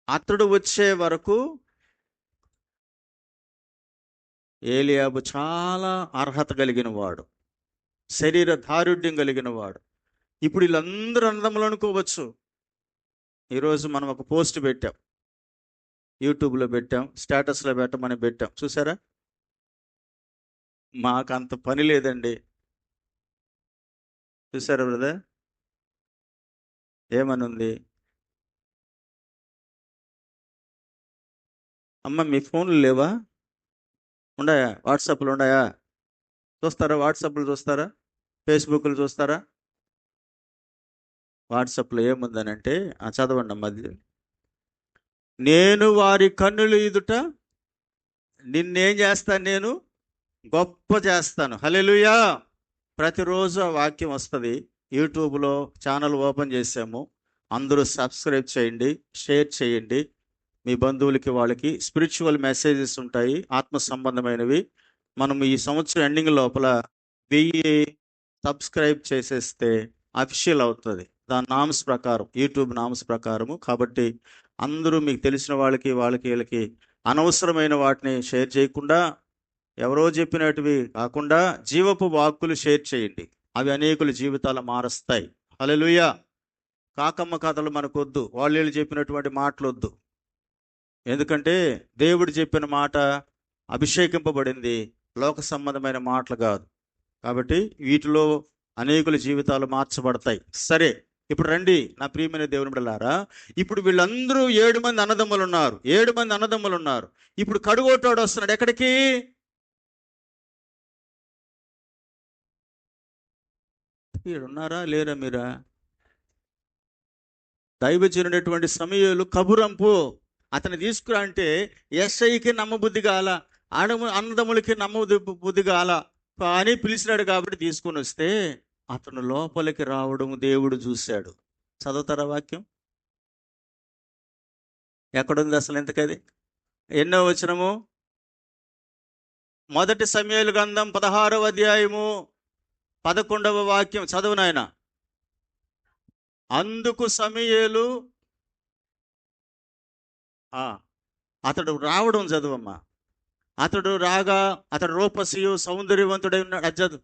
అతడు వచ్చే వరకు. ఏలియాబు చాలా అర్హత కలిగిన వాడు, శరీర దారుఢ్యం కలిగిన వాడు. ఇప్పుడు వీళ్ళందరూ అన్నదమ్ములు అనుకోవచ్చు. ఈరోజు మనం ఒక పోస్ట్ పెట్టాం, యూట్యూబ్లో పెట్టాం, స్టేటస్లో పెట్టాం, చూసారా? మాకు అంత పని లేదండి. చూసారా బ్రదర్? ఏమనుంది? అమ్మ మీ ఫోన్లు లేవా? ఉన్నాయా? వాట్సాప్లు ఉన్నాయా? చూస్తారా? వాట్సాప్లు చూస్తారా? ఫేస్బుక్లు చూస్తారా? వాట్సాప్లో ఏముందనంటే చదవండి మధ్య. నేను వారి కన్నులు ఎదుట నిన్నేం చేస్తాను, నేను గొప్ప చేస్తాను. హల్లెలూయా. ప్రతిరోజు ఆ వాక్యం వస్తుంది. యూట్యూబ్లో ఛానల్ ఓపెన్ చేసాము. అందరూ సబ్స్క్రైబ్ చేయండి, షేర్ చేయండి. మీ బంధువులకి, వాళ్ళకి స్పిరిచువల్ మెసేజెస్ ఉంటాయి, ఆత్మ సంబంధమైనవి. మనం ఈ సంవత్సరం ఎండింగ్ లోపల 1000 సబ్స్క్రైబ్ చేసేస్తే అఫిషియల్ అవుతుంది, దాని నామ్స్ ప్రకారం, యూట్యూబ్ నామ్స్ ప్రకారము. కాబట్టి అందరూ మీకు తెలిసిన వాళ్ళకి వీళ్ళకి అనవసరమైన వాటిని షేర్ చేయకుండా, ఎవరో చెప్పినటివి కాకుండా జీవపు వాక్కులు షేర్ చేయండి. అవి అనేకుల జీవితాలు మారుస్తాయి. హల్లెలూయా. కాకమ్మ కథలు మనకొద్దు, వాళ్ళు చెప్పినటువంటి మాటలు వద్దు. ఎందుకంటే దేవుడు చెప్పిన మాట అభిషేకింపబడింది, లోక సంబంధమైన మాటలు కాదు. కాబట్టి వీటిలో అనేకుల జీవితాలు మార్చబడతాయి. సరే, ఇప్పుడు రండి నా ప్రియమైన దేవుని బిడ్డలారా. ఇప్పుడు వీళ్ళందరూ 7 మంది అన్నదమ్ములు ఉన్నారు. ఇప్పుడు కడుగోటోడు వస్తున్నాడు. ఎక్కడికి? ఉన్నారా లేరా మీరా? దైవజనుడైనటువంటి సమూయేలు కబురంపు అతన్ని తీసుకురా అంటే యెషైకి నమ్మబుద్ధి కాల, అన్నదమ్ములకి నమ్మబుద్ధి కాల అని పిలిచినాడు. కాబట్టి తీసుకొని వస్తే అతను లోపలికి రావడం దేవుడు చూశాడు. చదువుతారా వాక్యం? ఎక్కడుంది అసలు ఇంతకది? ఎన్నో వచనము? 1 సమూయేలు గ్రంథం 16వ అధ్యాయము 11వ వాక్యం చదువు నాయన. అందుకు సమూయేలు ఆ, అతడు రావడం చదువమ్మా. అతడు రాగా అతడు రూపసియు సౌందర్యవంతుడై ఉన్నాడు. అది చదువు.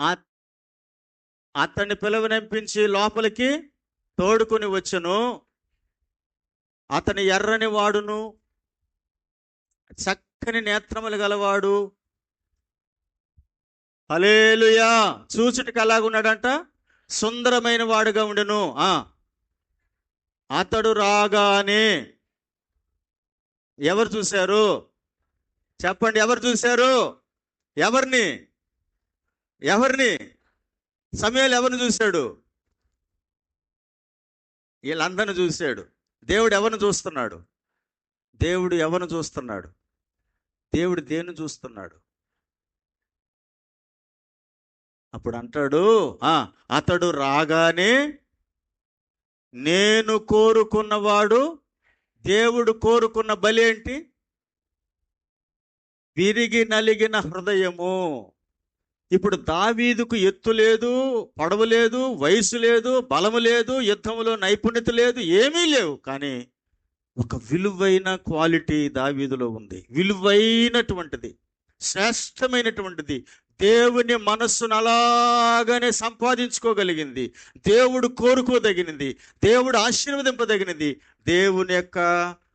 ఆ- అతన్ని పిలువనంపించి లోపలికి తోడుకొని వచ్చెను. అతని ఎర్రని వాడును, చక్కని నేత్రములు గలవాడు. హల్లెలూయా. చూచుటకు ఎలాగున్నాడంట? సుందరమైన వాడుగా ఉండెను. అతడు రాగానే ఎవరు చూశారు? చెప్పండి, ఎవరు చూశారు? ఎవరిని? ఎవరిని? సమూయేలు ఎవరిని చూశాడు? వీళ్ళందరిని చూశాడు. దేవుడు ఎవరిని చూస్తున్నాడు? దేవుడు ఎవరిని చూస్తున్నాడు? దేవుడు దేన్ని చూస్తున్నాడు? అప్పుడు అంటాడు, అతడు రాగానే నేను కోరుకున్నవాడు. దేవుడు కోరుకున్న బలి ఏంటి? విరిగి నలిగిన హృదయము. ఇప్పుడు దావీదుకు ఎత్తు లేదు, పొడవు లేదు, వయసు లేదు, బలము లేదు, యుద్ధములో నైపుణ్యత లేదు, ఏమీ లేవు. కానీ ఒక విలువైన క్వాలిటీ దావీదులో ఉంది. విలువైనటువంటిది, శ్రేష్టమైనటువంటిది. దేవుని మనస్సును అలాగనే సంపాదించుకోగలిగింది. దేవుడు కోరుకోదగినది, దేవుడు ఆశీర్వదింపదగినది. దేవుని యొక్క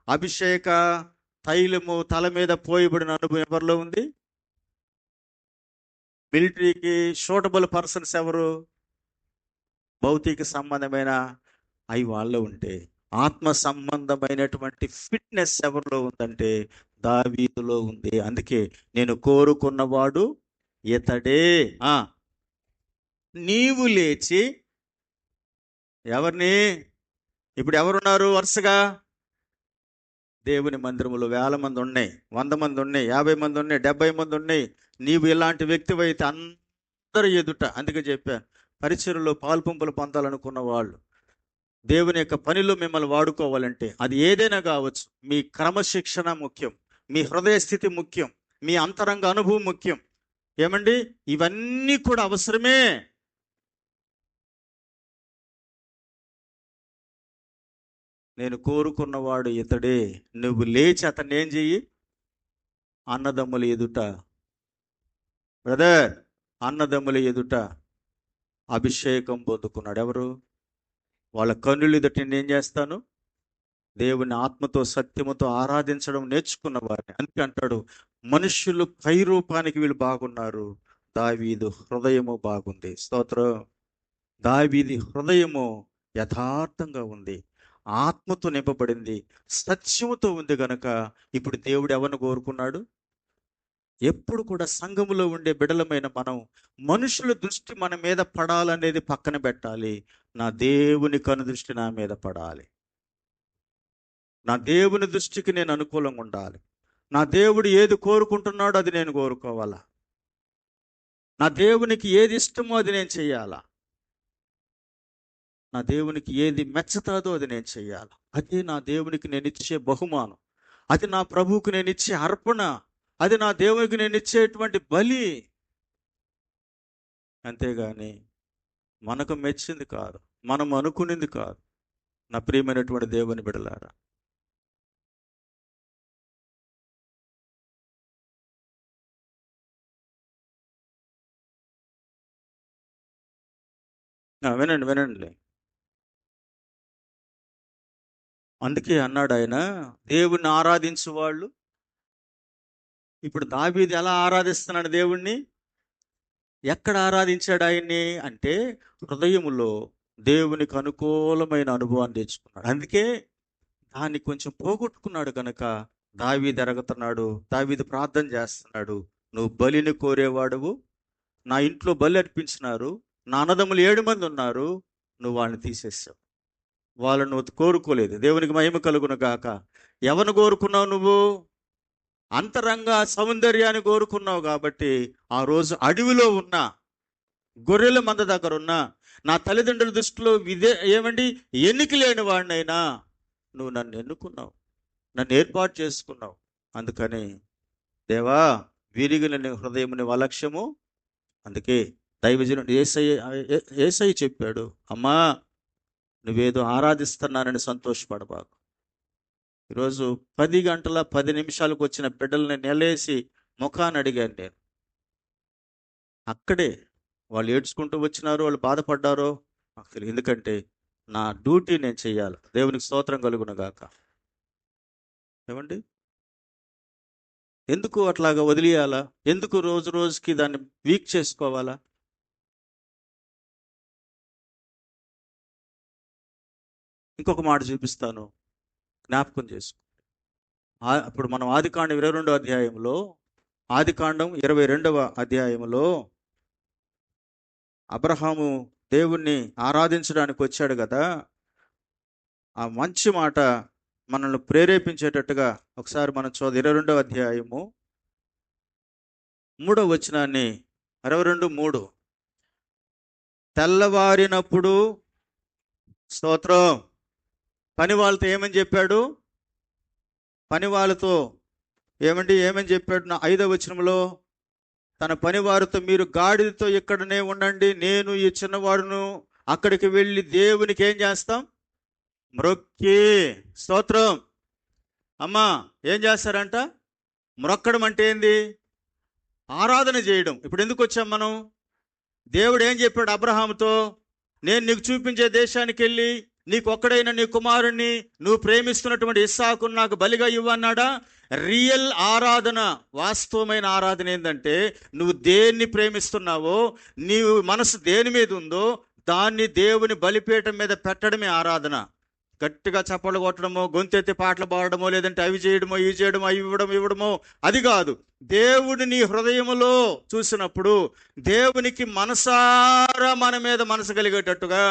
అభిషేక తైలము తల మీద పోయబడిన అనుభవం ఎవరిలో ఉంది? మిలిటరీకి షూటబుల్ పర్సన్స్ ఎవరు? భౌతిక సంబంధమైన అవి వాళ్ళలో ఉంటే, ఆత్మ సంబంధమైనటువంటి ఫిట్నెస్ ఎవరిలో ఉందంటే దావీదులో ఉంది. అందుకే నేను కోరుకున్నవాడు ఇతడే. నీవు లేచి ఎవరిని? ఇప్పుడు ఎవరున్నారు వరుసగా? దేవుని మందిరములో 1000 మంది ఉన్నాయి, 100 మంది ఉన్నాయి, 50 మంది ఉన్నాయి, 70 మంది ఉన్నాయి. నీవు ఇలాంటి వ్యక్తివి అయితే అందరి ఎదుట, అందుకే చెప్పాను, పరిచర్యలో పాల్పంపులు పొందాలనుకున్న వాళ్ళు, దేవుని యొక్క పనిలో మిమ్మల్ని వాడుకోవాలంటే అది ఏదైనా కావచ్చు. మీ క్రమశిక్షణ ముఖ్యం, మీ హృదయ స్థితి ముఖ్యం, మీ అంతరంగ అనుభవం ముఖ్యం. ఏమండి? ఇవన్నీ కూడా అవసరమే. నేను కోరుకున్నవాడు ఇతడే. నువ్వు లేచి అతన్ని ఏం చెయ్యి? అన్నదమ్ముల ఎదుట, బ్రదర్, అన్నదమ్ముల ఎదుట అభిషేకం పొందుకున్నాడు. ఎవరు? వాళ్ళ కన్నులు ఎదుట నేను ఏం చేస్తాను? దేవుని ఆత్మతో సత్యముతో ఆరాధించడం నేర్చుకున్న వారిని. అందుకే అంటాడు, మనుష్యులు పై రూపానికి వీళ్ళు బాగున్నారు, దావీదు హృదయము బాగుంది. స్తోత్రం. దావీది హృదయము యథార్థంగా ఉంది, ఆత్మతో నింపబడింది, సత్యముతో ఉంది. గనక ఇప్పుడు దేవుడు ఎవరిని కోరుకున్నాడు? ఎప్పుడు కూడా సంఘములో ఉండే బిడలమైన మనం మనుషుల దృష్టి మన మీద పడాలనేది పక్కన పెట్టాలి. నా దేవుని కను దృష్టి నా మీద పడాలి. నా దేవుని దృష్టికి నేను అనుకూలంగా ఉండాలి. నా దేవుడు ఏది కోరుకుంటున్నాడో అది నేను కోరుకోవాలా. నా దేవునికి ఏది ఇష్టమో అది నేను చెయ్యాలా. నా దేవునికి ఏది మెచ్చతాదో అది నేను చెయ్యాలి. అది నా దేవునికి నేను ఇచ్చే బహుమానం, అది నా ప్రభువుకు నేను ఇచ్చే అర్పణ, అది నా దేవునికి నేను ఇచ్చేటువంటి బలి. అంతేగాని మనకు మెచ్చింది కాదు, మనం అనుకునేది కాదు. నా ప్రియమైనటువంటి దేవుని బిడలారా, వినండి వినండి. అందుకే అన్నాడు ఆయన, దేవుణ్ణి ఆరాధించు వాళ్ళు. ఇప్పుడు దావీదు ఎలా ఆరాధిస్తున్నాడు దేవుణ్ణి? ఎక్కడ ఆరాధించాడు ఆయన్ని అంటే హృదయములో దేవునికి అనుకూలమైన అనుభవాన్ని తెచ్చుకున్నాడు. అందుకే దాన్ని కొంచెం పోగొట్టుకున్నాడు. కనుక దావీదు ఎరగుతున్నాడు, దావీదు ప్రార్థన చేస్తున్నాడు, నువ్వు బలిని కోరేవాడువు, నా ఇంట్లో బలి అర్పించినారు, నా అన్నదమ్ములు 7 మంది ఉన్నారు, నువ్వు వాళ్ళని తీసేసావు, వాళ్ళను నువ్వు కోరుకోలేదు. దేవునికి మహిమ కలుగును గాక. ఎవరిని కోరుకున్నావు నువ్వు? అంతరంగ సౌందర్యాన్ని కోరుకున్నావు. కాబట్టి ఆ రోజు అడవిలో ఉన్న గొర్రెల మంద దగ్గర ఉన్న నా తల్లిదండ్రుల దృష్టిలో ఏమండి ఎన్నిక లేని వాడినైనా నువ్వు నన్ను ఎన్నుకున్నావు, నన్ను ఏర్పాటు చేసుకున్నావు. అందుకని దేవా, విరిగిన హృదయముని అలక్ష్యము. అందుకే దైవజనుడు యేసయ్య చెప్పాడు, అమ్మా, నువ్వేదో ఆరాధిస్తున్నానని సంతోషపడబాకు, ఈరోజు 10 గంటల 10 నిమిషాలకు వచ్చిన బిడ్డల్ని నిలేసి ముఖాన్ని అడిగాను నేను. అక్కడే వాళ్ళు ఏడ్చుకుంటూ వచ్చినారో వాళ్ళు బాధపడ్డారో నాకు తెలియదు. ఎందుకంటే నా డ్యూటీ నేను చెయ్యాలి. దేవునికి స్తోత్రం కలుగును గాక. ఏమండి, ఎందుకు అట్లాగా వదిలేయాలా? ఎందుకు రోజు రోజుకి దాన్ని వీక్ చేసుకోవాలా? ఇంకొక మాట చూపిస్తాను, జ్ఞాపకం చేసుకో. అప్పుడు మనం ఆదికాండం 22వ అధ్యాయంలో, ఆదికాండం 22వ అధ్యాయంలో అబ్రహాము దేవుణ్ణి ఆరాధించడానికి వచ్చాడు కదా. ఆ మంచి మాట మనల్ని ప్రేరేపించేటట్టుగా ఒకసారి మనం 22వ అధ్యాయము 3వ వచనాన్ని, 22:3. తెల్లవారినప్పుడు, స్తోత్రం, పని వాళ్ళతో ఏమని చెప్పాడు? పని వాళ్ళతో ఏమని చెప్పాడు? 5వ వచనంలో తన పనివారితో, మీరు గాడిదతో ఇక్కడనే ఉండండి, నేను ఈ చిన్నవాడును అక్కడికి వెళ్ళి దేవునికి ఏం చేస్తాం? మ్రొక్కి. స్తోత్రం. అమ్మా, ఏం చేస్తారంట? మ్రొక్కడం అంటే ఏంది? ఆరాధన చేయడం. ఇప్పుడు ఎందుకు వచ్చాం మనం? దేవుడు ఏం చెప్పాడు అబ్రహాముతో? నేను నీకు చూపించే దేశానికి వెళ్ళి నీకు ఒక్కడైన నీ కుమారుణ్ణి, నువ్వు ప్రేమిస్తున్నటువంటి ఇస్సాకును నాకు బలిగా ఇవ్వన్నాడా? రియల్ ఆరాధన, వాస్తవమైన ఆరాధన ఏంటంటే, నువ్వు దేన్ని ప్రేమిస్తున్నావో, నీవు మనసు దేని మీద ఉందో దాన్ని దేవుని బలిపీఠం మీద పెట్టడమే ఆరాధన. గట్టిగా చప్పట్లు కొట్టడమో, గొంతెత్తి పాటలు పాడడమో, లేదంటే అవి చేయడమో, ఇవి చేయడమో, అవి ఇవ్వడమో, అది కాదు. దేవుడు నీ హృదయములో చూసినప్పుడు దేవునికి మనసారా మన మీద మనసు కలిగేటట్టుగా,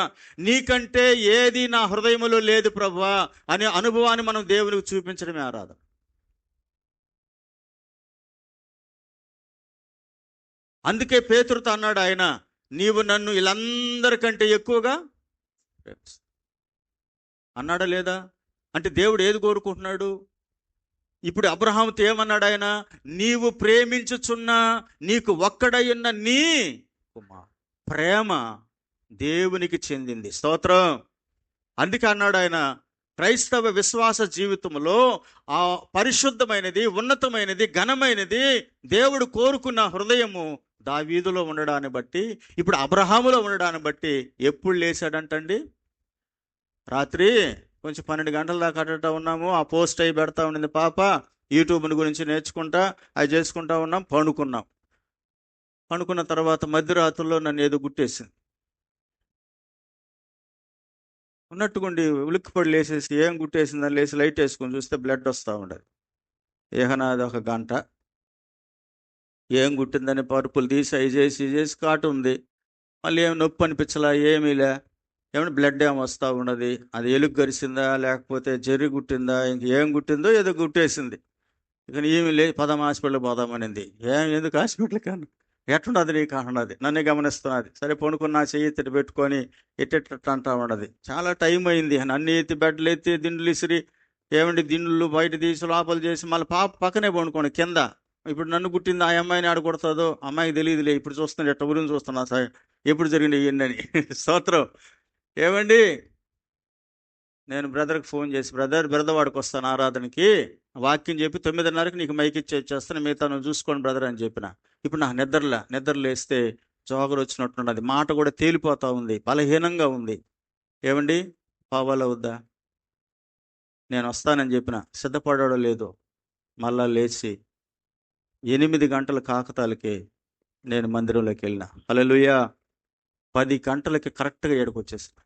నీకంటే ఏది నా హృదయములో లేదు ప్రభువా అనే అనుభవాన్ని మనం దేవునికి చూపించడమే ఆరాధన. అందుకే పేతురుతో అన్నాడు ఆయన, నీవు నన్ను వీళ్ళందరికంటే ఎక్కువగా అన్నాడా లేదా? అంటే దేవుడు ఏది కోరుకుంటున్నాడు? ఇప్పుడు అబ్రహాముతో ఏమన్నాడు ఆయన? నీవు ప్రేమించుచున్న నీకు ఒక్కడై ఉన్న నీ ప్రేమ దేవునికి చెందింది. స్తోత్రం. అందుకే అన్నాడు ఆయన, క్రైస్తవ విశ్వాస జీవితంలో ఆ పరిశుద్ధమైనది, ఉన్నతమైనది, ఘనమైనది దేవుడు కోరుకున్న హృదయము దావీదులో ఉండడాన్ని బట్టి, ఇప్పుడు అబ్రహాములో ఉండడాన్ని బట్టి ఎప్పుడు లేచాడంటండి? రాత్రి కొంచెం 12 గంటల దాకా అట్ట ఉన్నాము. ఆ పోస్ట్ అయి పెడతా ఉండింది పాప, యూట్యూబ్ని గురించి నేర్చుకుంటా అవి చేసుకుంటా ఉన్నాం. పండుకున్న తర్వాత మధ్యరాత్రుల్లో నన్ను ఏదో గుట్టేసింది. ఉన్నట్టుకుండి ఉలిక్కిపడి లేసేసి ఏం గుట్టేసిందని లేచి లైట్ వేసుకొని చూస్తే బ్లడ్ వస్తూ ఉండదు. ఏహనాది 1 గంట ఏం గుట్టిందని పరుపులు తీసి అవి చేసి కాటు ఉంది. మళ్ళీ ఏం నొప్పి అనిపించలా, ఏమీలే. ఏమన్నా బ్లడ్ ఏం వస్తూ ఉన్నది. అది ఎలుగు గరిసిందా లేకపోతే జర్రి గుట్టిందా, ఇంకేం గుట్టిందో ఏదో గుట్టేసింది. ఇక ఏమి లేదు, పదం హాస్పిటల్కి పోదామనింది. ఎందుకు హాస్పిటల్ కాను, ఎట్టుండదు నీకు అన్నది. నన్నే గమనిస్తున్నది. సరే పడుకున్న చెయ్యి ఎత్తి పెట్టుకొని ఎట్టెట్ట అంటా ఉన్నది. చాలా టైం అయింది. అన్ని ఎత్తి బెడ్లు ఎత్తి దిండులు ఇసిరి, దిండులు బయట తీసి లోపల చేసి మళ్ళీ పాప పక్కనే పడుకోండి కింద. ఇప్పుడు నన్ను గుట్టింది ఆ అమ్మాయిని ఆడకూడతాదో, అమ్మాయికి తెలియదులే. ఇప్పుడు చూస్తున్నాడు, ఎట్ట ఊరిని చూస్తున్నా సార్ ఎప్పుడు జరిగింది ఇవన్నీ. స్తోత్రం. నేను బ్రదర్కి ఫోన్ చేసి, బ్రదర్వాడికి వస్తాను ఆరాధనకి, వాక్యం చెప్పి 9:30కి నీకు మైక్ ఇచ్చి వచ్చేస్తాను, మిగతా నువ్వు చూసుకోండి బ్రదర్ అని చెప్పిన. ఇప్పుడు నాకు నిద్రలేస్తే జోగరు వచ్చినట్టున్నది. మాట కూడా తేలిపోతూ ఉంది, బలహీనంగా ఉంది. పావాలా వద్దా? నేను వస్తానని చెప్పిన, సిద్ధపడాడో లేదో, మళ్ళా లేచి 8 గంటల కాకతాలకే నేను మందిరంలోకి వెళ్ళిన. హల్లెలూయా. 10 గంటలకి కరెక్ట్గా ఏడుకొచ్చేసిన.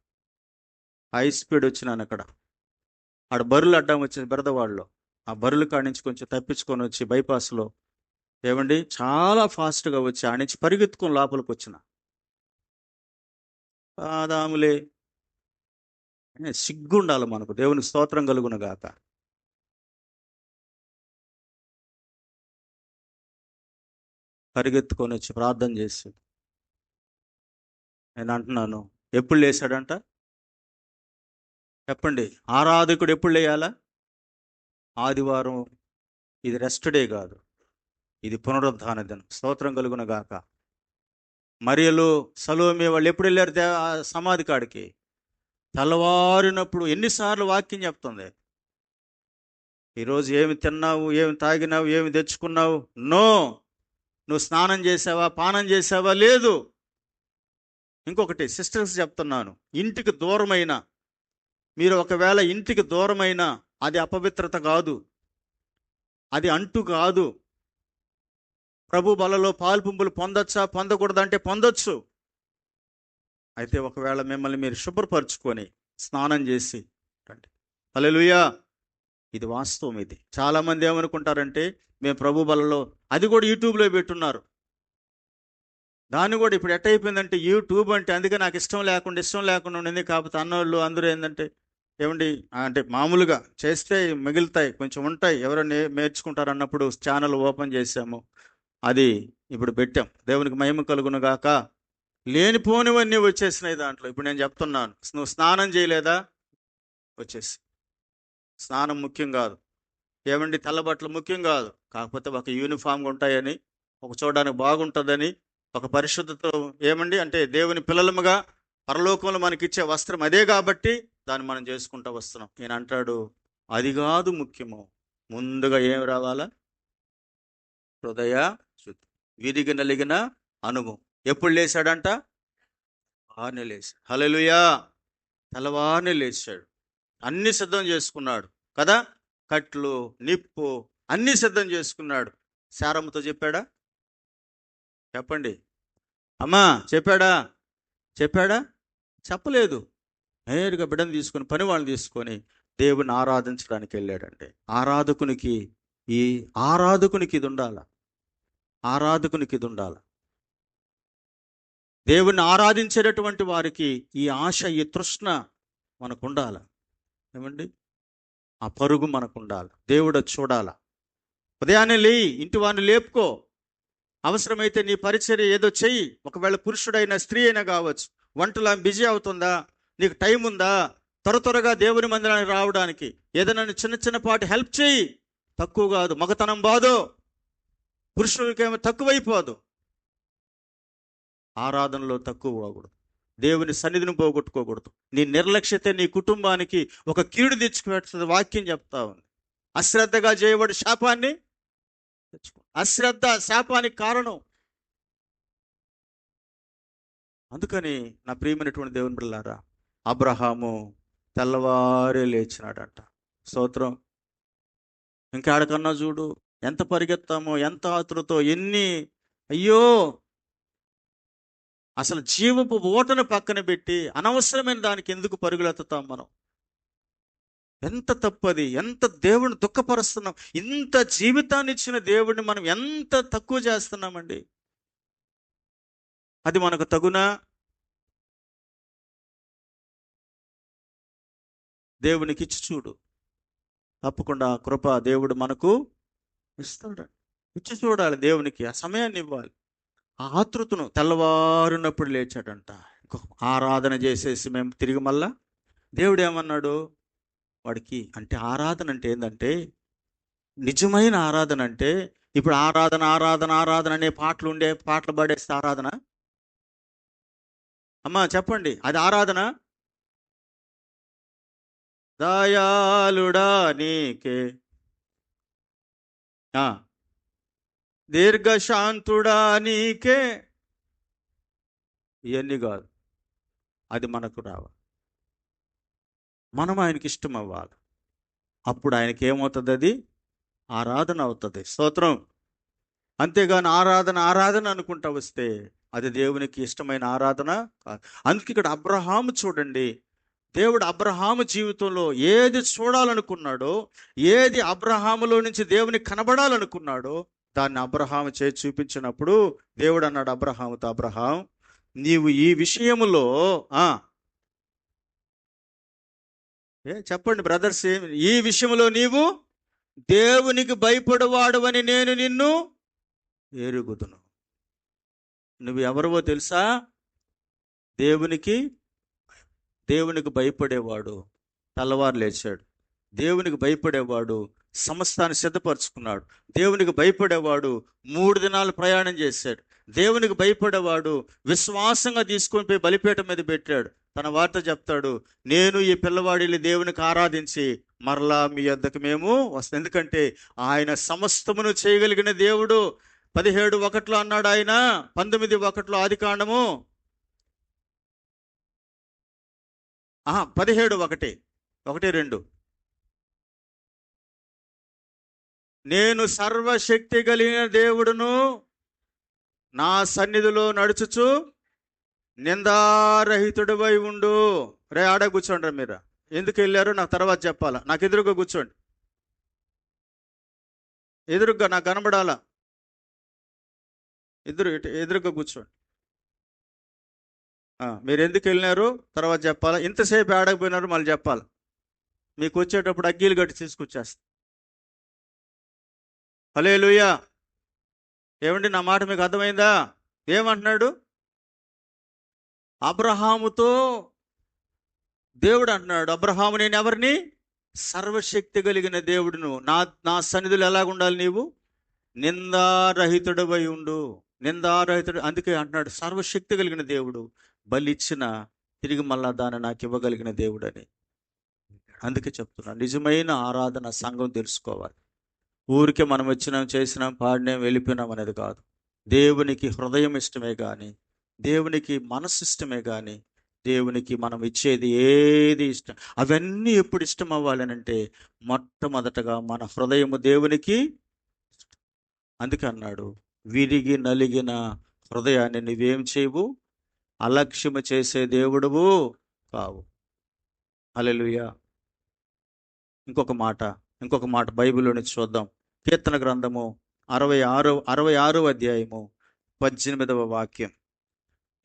హై స్పీడ్ వచ్చినాను. ఆడ బరులు అడ్డం వచ్చింది బెరదవాడలో. ఆ బరులు కాడి నుంచి కొంచెం తప్పించుకొని వచ్చి బైపాస్లో చాలా ఫాస్ట్గా వచ్చి ఆడ నుంచి పరిగెత్తుకొని లోపలికి వచ్చిన. ఆదాములే, సిగ్గుండాలి మనకు. దేవునికి స్తోత్రం కలుగును గాక. పరిగెత్తుకొని వచ్చి ప్రార్థన చేసి, నేను అంటున్నాను, ఎప్పుడు లేచాడంట చెప్పండి? ఆరాధకుడు ఎప్పుడు లేయాలా? ఆదివారం. ఇది రెస్ట్ డే కాదు, ఇది పునరుద్ధాన దినం. స్తోత్రం కలుగును గాక. మరియలు, సలోమి వాళ్ళు ఎప్పుడు వెళ్ళారు సమాధి కాడికి? తెల్లవారినప్పుడు. ఎన్నిసార్లు వాక్యం చెప్తుంది? ఈరోజు ఏమి తిన్నావు, ఏమి తాగినావు, ఏమి తెచ్చుకున్నావు? నో. నువ్వు స్నానం చేసావా, పానం చేసావా? లేదు. ఇంకొకటి సిస్టర్స్ చెప్తున్నాను, ఇంటికి దూరమైన మీరు ఒకవేళ ఇంటికి దూరమైన అది అపవిత్రత కాదు, అది అంటు కాదు. ప్రభు బలలో పాల్పుంపులు పొందొచ్చా, పొందకూడదంటే పొందొచ్చు. అయితే ఒకవేళ మిమ్మల్ని మీరు శుభ్రపరచుకొని స్నానం చేసి రండి. హల్లెలూయా. ఇది వాస్తవం. ఇది చాలామంది ఏమనుకుంటారంటే మేము ప్రభు బలలో, అది కూడా యూట్యూబ్లో పెట్టున్నారు. దాన్ని కూడా ఇప్పుడు ఎట్టయిపోయిందంటే యూట్యూబ్ అంటే, అందుకే నాకు ఇష్టం లేకుండా ఉండింది. కాకపోతే అన్నోళ్ళు అందరూ ఏంటంటే, ఏమండి అంటే మామూలుగా చేస్తే మిగులుతాయి, కొంచెం ఉంటాయి, ఎవరైనా నేర్చుకుంటారు అన్నప్పుడు ఛానల్ ఓపెన్ చేసాము. అది ఇప్పుడు పెట్టాం. దేవునికి మహిమ కలుగును గాక. లేనిపోనివన్నీ వచ్చేసినాయి దాంట్లో. ఇప్పుడు నేను చెప్తున్నాను, నువ్వు స్నానం చేయలేదా? వచ్చేసి స్నానం ముఖ్యం కాదు. ఏమండి తెల్లబట్టలు ముఖ్యం కాదు. కాకపోతే ఒక యూనిఫామ్గా ఉంటాయని, ఒక చూడడానికి బాగుంటుందని, ఒక పరిశుద్ధత, ఏమండి అంటే దేవుని పిల్లలముగా పరలోకంలో మనకిచ్చే వస్త్రం అదే కాబట్టి దాన్ని మనం చేసుకుంటూ వస్తున్నాం. నేను అంటాడు, అది కాదు ముఖ్యము. ముందుగా ఏం రావాలా? హృదయ శుద్ధి, విరిగి నలిగిన అనుభవం. ఎప్పుడు లేచాడంట? తెల్లవారునే లేచాడు. హల్లెలూయా. తెల్లవారునే లేచాడు, అన్ని సిద్ధం చేసుకున్నాడు కదా. కట్లు, నిప్పు అన్నీ సిద్ధం చేసుకున్నాడు. శారమ్మతో చెప్పాడా? చెప్పండి అమ్మా, చెప్పాడా? చెప్పలేదు. నేరుగా బిడ్డను తీసుకొని, పని వాళ్ళని తీసుకొని దేవుని ఆరాధించడానికి వెళ్ళాడండి. ఆరాధకునికి ఇది ఉండాల. దేవుణ్ణి ఆరాధించేటటువంటి వారికి ఈ ఆశ, ఈ తృష్ణ మనకు ఉండాలి. ఏమండి, ఆ పరుగు మనకు ఉండాలి. దేవుడు చూడాల. ఉదయాన్నే లేయి, ఇంటి వారిని లేపుకో. అవసరమైతే నీ పరిచర్య ఏదో చెయ్యి. ఒకవేళ పురుషుడైనా స్త్రీ అయినా కావచ్చు. వంటలో బిజీ అవుతుందా? నీకు టైం ఉందా? త్వరగా దేవుని మందిరానికి రావడానికి ఏదైనా చిన్నపాటి హెల్ప్ చేయి. తక్కువ కాదు, మగతనం బాదో, పురుషుడికేమో తక్కువైపోదు. ఆరాధనలో తక్కువ పోకూడదు, దేవుని సన్నిధిని పోగొట్టుకోకూడదు. నీ నిర్లక్ష్యత నీ కుటుంబానికి ఒక కీడు తెచ్చుకునేస్తుంది. వాక్యం చెప్తా ఉంది, అశ్రద్ధగా చేయబడి శాపాన్ని తెచ్చుకో. అశ్రద్ధ శాపానికి కారణం. అందుకని నా ప్రియమైనటువంటి దేవుని బిడ్డలారా, అబ్రహాము తెల్లవారే లేచినాడంట. స్తోత్రం. ఇంకాడకన్నా చూడు, ఎంత పరిగెత్తామో, ఎంత ఆతురతో, ఎన్ని అయ్యో, అసలు జీవపు ఓటను పక్కన పెట్టి అనవసరమైన దానికి ఎందుకు పరుగులెత్తుతాం మనం? ఎంత తప్పది, ఎంత దేవుడిని దుఃఖపరుస్తున్నాం. ఇంత జీవితాన్ని ఇచ్చిన దేవుడిని మనం ఎంత తక్కువ చేస్తున్నామండి. అది మనకు తగునా? దేవునికి ఇచ్చి చూడు, తప్పకుండా కృప దేవుడు మనకు ఇస్తాడు. ఇచ్చి చూడాలి, దేవునికి ఆ సమయాన్ని ఇవ్వాలి. ఆ ఆతృతను. తెల్లవారున్నప్పుడు లేచాడంట. ఆరాధన చేసేసి మేము తిరిగి మళ్ళా దేవుడు ఏమన్నాడు వాడికి అంటే, ఆరాధన అంటే ఏంటంటే, నిజమైన ఆరాధన అంటే, ఇప్పుడు ఆరాధన అనే పాటలు పాడేస్తే ఆరాధన? అమ్మా చెప్పండి, అది ఆరాధన? దయాళుడా నీకే, దీర్ఘశాంతుడా నీకే, ఇవన్నీ కాదు. అది మనకు రావాలి. మనం ఆయనకి ఇష్టం అవ్వాలి. అప్పుడు ఆయనకి ఏమవుతుంది? అది ఆరాధన అవుతుంది. స్తోత్రం. అంతేగాని ఆరాధన అనుకుంటా వస్తే అది దేవునికి ఇష్టమైన ఆరాధన కాదు. అందుకే ఇక్కడ అబ్రహాము చూడండి, దేవుడు అబ్రహాము జీవితంలో ఏది చూడాలనుకున్నాడో, ఏది అబ్రహాములో నుంచి దేవుని కనబడాలనుకున్నాడో దాన్ని అబ్రహాము చేసి చూపించినప్పుడు దేవుడు అన్నాడు అబ్రహాముతో, అబ్రహాం, నీవు ఈ విషయములో చెప్పండి బ్రదర్స్, ఈ విషయంలో నీవు దేవునికి భయపడవాడవని నేను నిన్ను ఎరుగుదును. నువ్వు ఎవరివో తెలుసా? దేవునికి భయపడేవాడు. తెల్లవారు లేచాడు. దేవునికి భయపడేవాడు సమస్తాన్ని సిద్ధపరచుకున్నాడు. దేవునికి భయపడేవాడు 3 దినాలు ప్రయాణం చేశాడు. దేవునికి భయపడేవాడు విశ్వాసంగా తీసుకొని పోయి బలిపీఠం మీద పెట్టాడు. తన వార్త చెప్తాడు, నేను ఈ పిల్లవాడిని దేవునికి ఆరాధించి మరలా మీ యొద్దకు మేము వస్తాం. ఎందుకంటే ఆయన సమస్తమును చేయగలిగిన దేవుడు. 17:1 అన్నాడు ఆయన. 19:1 ఆదికాండము 17:1 1-2 నేను సర్వశక్తి కలిగిన దేవుడును, నా సన్నిధిలో నడుచుచు నిందారహితుడివై ఉండు. రే ఆడ కూర్చోండి మీరు. ఎందుకు వెళ్ళారో నాకు తర్వాత చెప్పాలా. నాకు ఎదురుగా కూర్చోండి, ఎదురుగా నాకు కనబడాలా. ఎదురుగా కూర్చోండి. మీరు ఎందుకు వెళ్ళినారు తర్వాత చెప్పాలా. ఇంతసేపు ఆడకపోయినారు మళ్ళీ చెప్పాలి. మీకు వచ్చేటప్పుడు అగ్గీలు గట్టి తీసుకొచ్చేస్తా. హల్లెలూయా. ఏమండి, నా మాట మీకు అర్థమైందా? ఏమంటున్నాడు? అబ్రహాముతో దేవుడు అంటున్నాడు, అబ్రహాము నేను ఎవరిని? సర్వశక్తి కలిగిన దేవుడును, నా సన్నిధిలో ఎలాగుండాలి నీవు? నిందారహితుడవై ఉండు. నిందారహితుడు. అందుకే అంటున్నాడు సర్వశక్తి కలిగిన దేవుడు, బలి ఇచ్చిన తిరిగి మళ్ళా దాన్ని నాకు ఇవ్వగలిగిన దేవుడు అని. అందుకే చెప్తున్నాను, నిజమైన ఆరాధన సంఘం తెలుసుకోవాలి. ఊరికే మనం వచ్చినాం, చేసినాం, పాడినాం, వెళ్ళిపోయినాం అనేది కాదు. దేవునికి హృదయం ఇష్టమే కానీ, దేవునికి మనసు ఇష్టమే కానీ, దేవునికి మనం ఇచ్చేది ఏది ఇష్టం, అవన్నీ ఎప్పుడు ఇష్టం అవ్వాలనంటే మొట్టమొదటగా మన హృదయము దేవునికి. అందుకే అన్నాడు, విరిగి నలిగిన హృదయాన్ని నువ్వేం చేయవు, అలక్ష్యము చేసే దేవుడువు కావు. హల్లెలూయా. ఇంకొక మాట బైబిల్లోని చూద్దాం. కీర్తన గ్రంథము 66వ అధ్యాయము 18వ వాక్యం.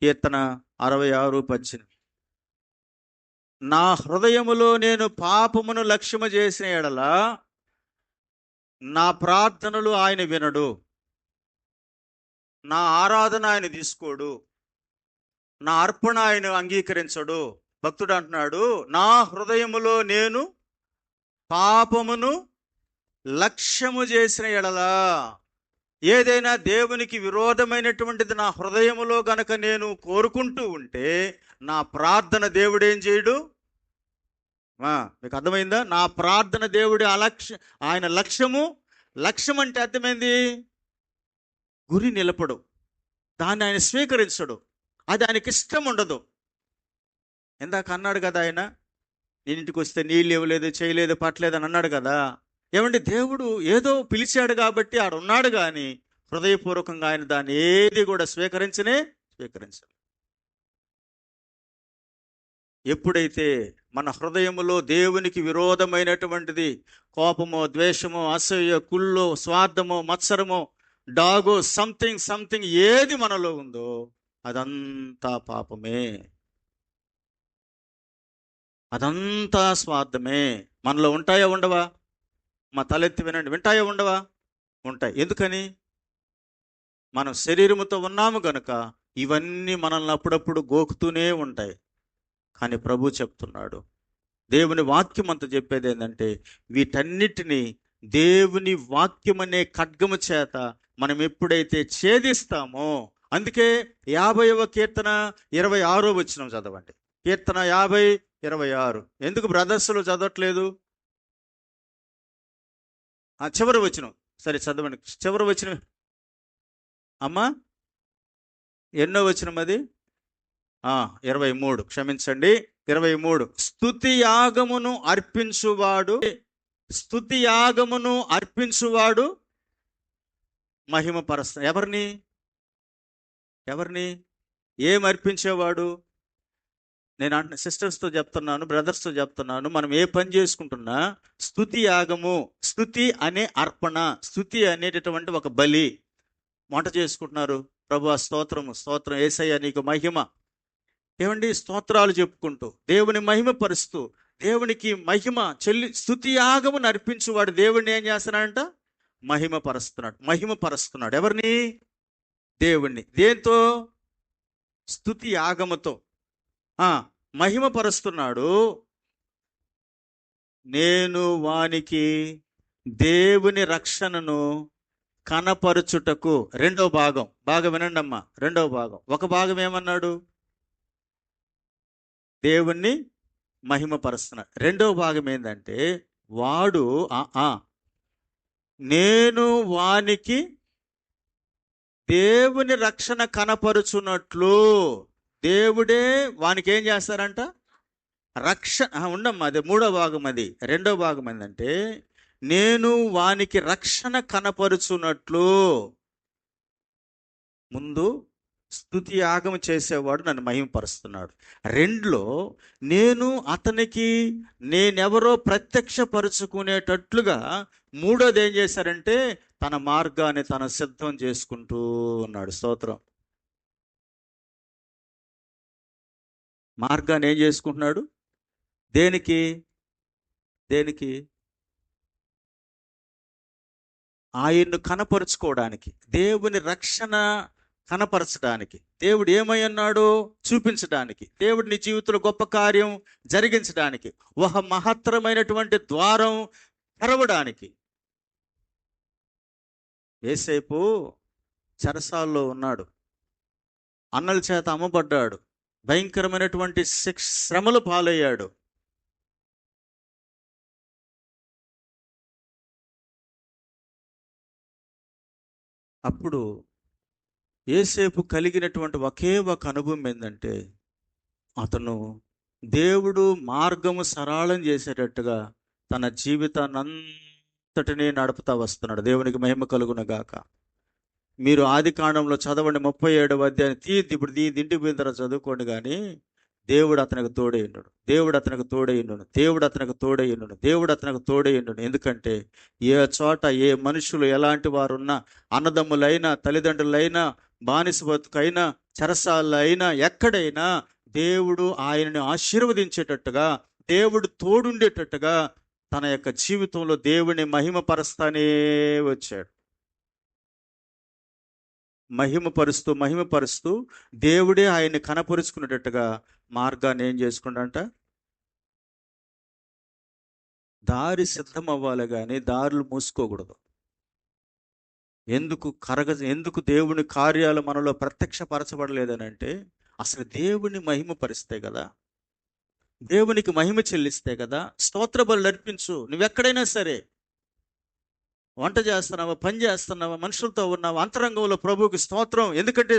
కీర్తన 66:18. నా హృదయములో నేను పాపమును లక్ష్యము చేసిన ఎడల నా ప్రార్థనలు ఆయన వినడు, నా ఆరాధన ఆయన తీసుకోడు, నా అర్పణ ఆయన అంగీకరించడు. భక్తుడు అంటున్నాడు, నా హృదయములో నేను పాపమును లక్ష్యము చేసిన ఎడలా, ఏదైనా దేవునికి విరోధమైనటువంటిది నా హృదయములో గనక నేను కోరుకుంటూ ఉంటే నా ప్రార్థన దేవుడేం చేయడు. మీకు అర్థమైందా? నా ప్రార్థన దేవుడి ఆయన లక్ష్యం అంటే అర్థమైంది, గురి నిలపడు, దాన్ని ఆయన స్వీకరించడు, అది ఆయనకి ఇష్టం ఉండదు. ఇందాక అన్నాడు కదా ఆయన, నేను ఇంటికి వస్తే నీళ్ళు ఇవ్వలేదు, చేయలేదు, పట్టలేదు అని అన్నాడు కదా. ఏమంటే దేవుడు ఏదో పిలిచాడు కాబట్టి ఆడు ఉన్నాడు, కానీ హృదయపూర్వకంగా ఆయన దాన్ని ఏది కూడా స్వీకరించలే. ఎప్పుడైతే మన హృదయములో దేవునికి విరోధమైనటువంటిది కోపమో, ద్వేషమో, అసూయ, కుళ్ళో, స్వార్థమో, మత్సరమో, డాగో, సంథింగ్ ఏది మనలో ఉందో అదంతా పాపమే, అదంతా స్వార్థమే. మనలో ఉంటాయా ఉండవా? మా తలెత్తి వినండి, వింటాయా ఉండవా? ఉంటాయి. ఎందుకని? మనం శరీరముతో ఉన్నాము గనుక ఇవన్నీ మనల్ని అప్పుడప్పుడు గోకుతూనే ఉంటాయి. కానీ ప్రభు చెప్తున్నాడు, దేవుని వాక్యం అంతా చెప్పేది ఏంటంటే వీటన్నిటినీ దేవుని వాక్యం అనే ఖడ్గము చేత మనం ఎప్పుడైతే ఛేదిస్తామో, అందుకే 50వ కీర్తన 26వ వచనం చదవండి. కీర్తన 50:26. ఎందుకు బ్రదర్స్లో చదవట్లేదు? చివరి వచనం సరే చదవండి. చివరి వచనం అమ్మా, ఎన్నో వచనం అది? 23. క్షమించండి, 23. స్తుతి యాగమును అర్పించువాడు మహిమపరుస్తాడు. ఎవరిని ఏం అర్పించేవాడు? నేను సిస్టర్స్తో చెప్తున్నాను, బ్రదర్స్తో చెప్తున్నాను, మనం ఏ పని చేసుకుంటున్నా స్తుతి యాగము, స్తుతి అనే అర్పణ, స్తుతి అనేటటువంటి ఒక బలి. వంట చేసుకుంటున్నారు, ప్రభు స్తోత్రం యేసయ్య నీకు మహిమ. ఏమండి, స్తోత్రాలు చెప్పుకుంటూ దేవుని మహిమ పరుస్తూ దేవునికి మహిమ స్తుతి యాగమును అర్పించువాడు దేవుడిని ఏం చేస్తున్నాడంట? మహిమపరుస్తున్నాడు. ఎవరిని? దేవుణ్ణి. దేంతో? స్తుతి యాగముతో మహిమపరుస్తున్నాడు. నేను వానికి దేవుని రక్షణను కనపరుచుటకు. రెండో భాగం బాగా వినండి అమ్మా. రెండవ భాగం, ఒక భాగం ఏమన్నాడు? దేవుణ్ణి మహిమపరుస్తున్నాడు. రెండవ భాగం ఏంటంటే వాడు ఆ ఆ, నేను వానికి దేవుని రక్షణ కనపరుచున్నట్లు. దేవుడే వానికి ఏం చేస్తారంట? ఉండమ్మా, అది మూడో భాగం. అది రెండో భాగం ఏంటంటే, నేను వానికి రక్షణ కనపరుచున్నట్లు. ముందు స్తుతి యాగం చేసేవాడు నన్ను మహిమపరుస్తున్నాడు. రెండులో నేను అతనికి నేనెవరో ప్రత్యక్షపరుచుకునేటట్లుగా మూడోది ఏం చేశారంటే తన మార్గాన్ని తన సిద్ధం చేసుకుంటూ ఉన్నాడు. స్తోత్రం. మార్గాన్ని ఏం చేసుకుంటున్నాడు? దేనికి? దేనికి? ఆయన్ను కనపరుచుకోవడానికి, దేవుని రక్షణ కనపరచడానికి. దేవుడు ఏమై ఉన్నాడో చూపించడానికి, దేవుడు నీ జీవితంలో గొప్ప కార్యం జరిగించడానికి, ఒక మహత్తరమైనటువంటి ద్వారం తెరవడానికి. యేసేపు చెరసాల్లో ఉన్నాడు, అన్నల చేత అమ్మబడ్డాడు, భయంకరమైనటువంటి శ్రమలు పాలయ్యాడు. అప్పుడు యేసేపు కలిగినటువంటి ఒకే ఒక అనుభవం ఏంటంటే, అతను దేవుడు మార్గము సరళం చేసేటట్టుగా తన జీవితాన్నంతటినీ నడుపుతా వస్తున్నాడు. దేవునికి మహిమ కలుగును గాక. మీరు ఆది కాండంలో చదవండి, 37వ అధ్యాయం ఇప్పుడు ఇంటికి పోయిన తర్వాత చదువుకోండి. కానీ దేవుడు అతనికి తోడైండు, దేవుడు అతనికి తోడైండు, దేవుడు అతనికి తోడైండు, దేవుడు అతనికి తోడైండు. ఎందుకంటే ఏ చోట ఏ మనుషులు ఎలాంటి వారు ఉన్నా, అన్నదమ్ములైనా, తల్లిదండ్రులైనా, బానిస బతుకైనా, చెరసాలైనా, ఎక్కడైనా దేవుడు ఆయనని ఆశీర్వదించేటట్టుగా, దేవుడు తోడుండేటట్టుగా తన యొక్క జీవితంలో దేవుని మహిమపరుస్తానే వచ్చాడు. మహిమపరుస్తూ దేవుడే ఆయన్ని కనపరుచుకునేటట్టుగా మార్గాన్ని ఏం చేసుకుంటాడంట? దారి సిద్ధం అవ్వాలి, కానీ దారులు మూసుకోకూడదు. ఎందుకు దేవుని కార్యాలు మనలో ప్రత్యక్షపరచబడలేదని అంటే, అసలు దేవుని మహిమపరిస్తే కదా, దేవునికి మహిమ చెల్లిస్తే కదా. స్తోత్ర బలులు అర్పించు. నువ్వెక్కడైనా సరే, వంట చేస్తున్నావా, పని చేస్తున్నావా, మనుషులతో ఉన్నావా, అంతరంగంలో ప్రభువుకి స్తోత్రం. ఎందుకంటే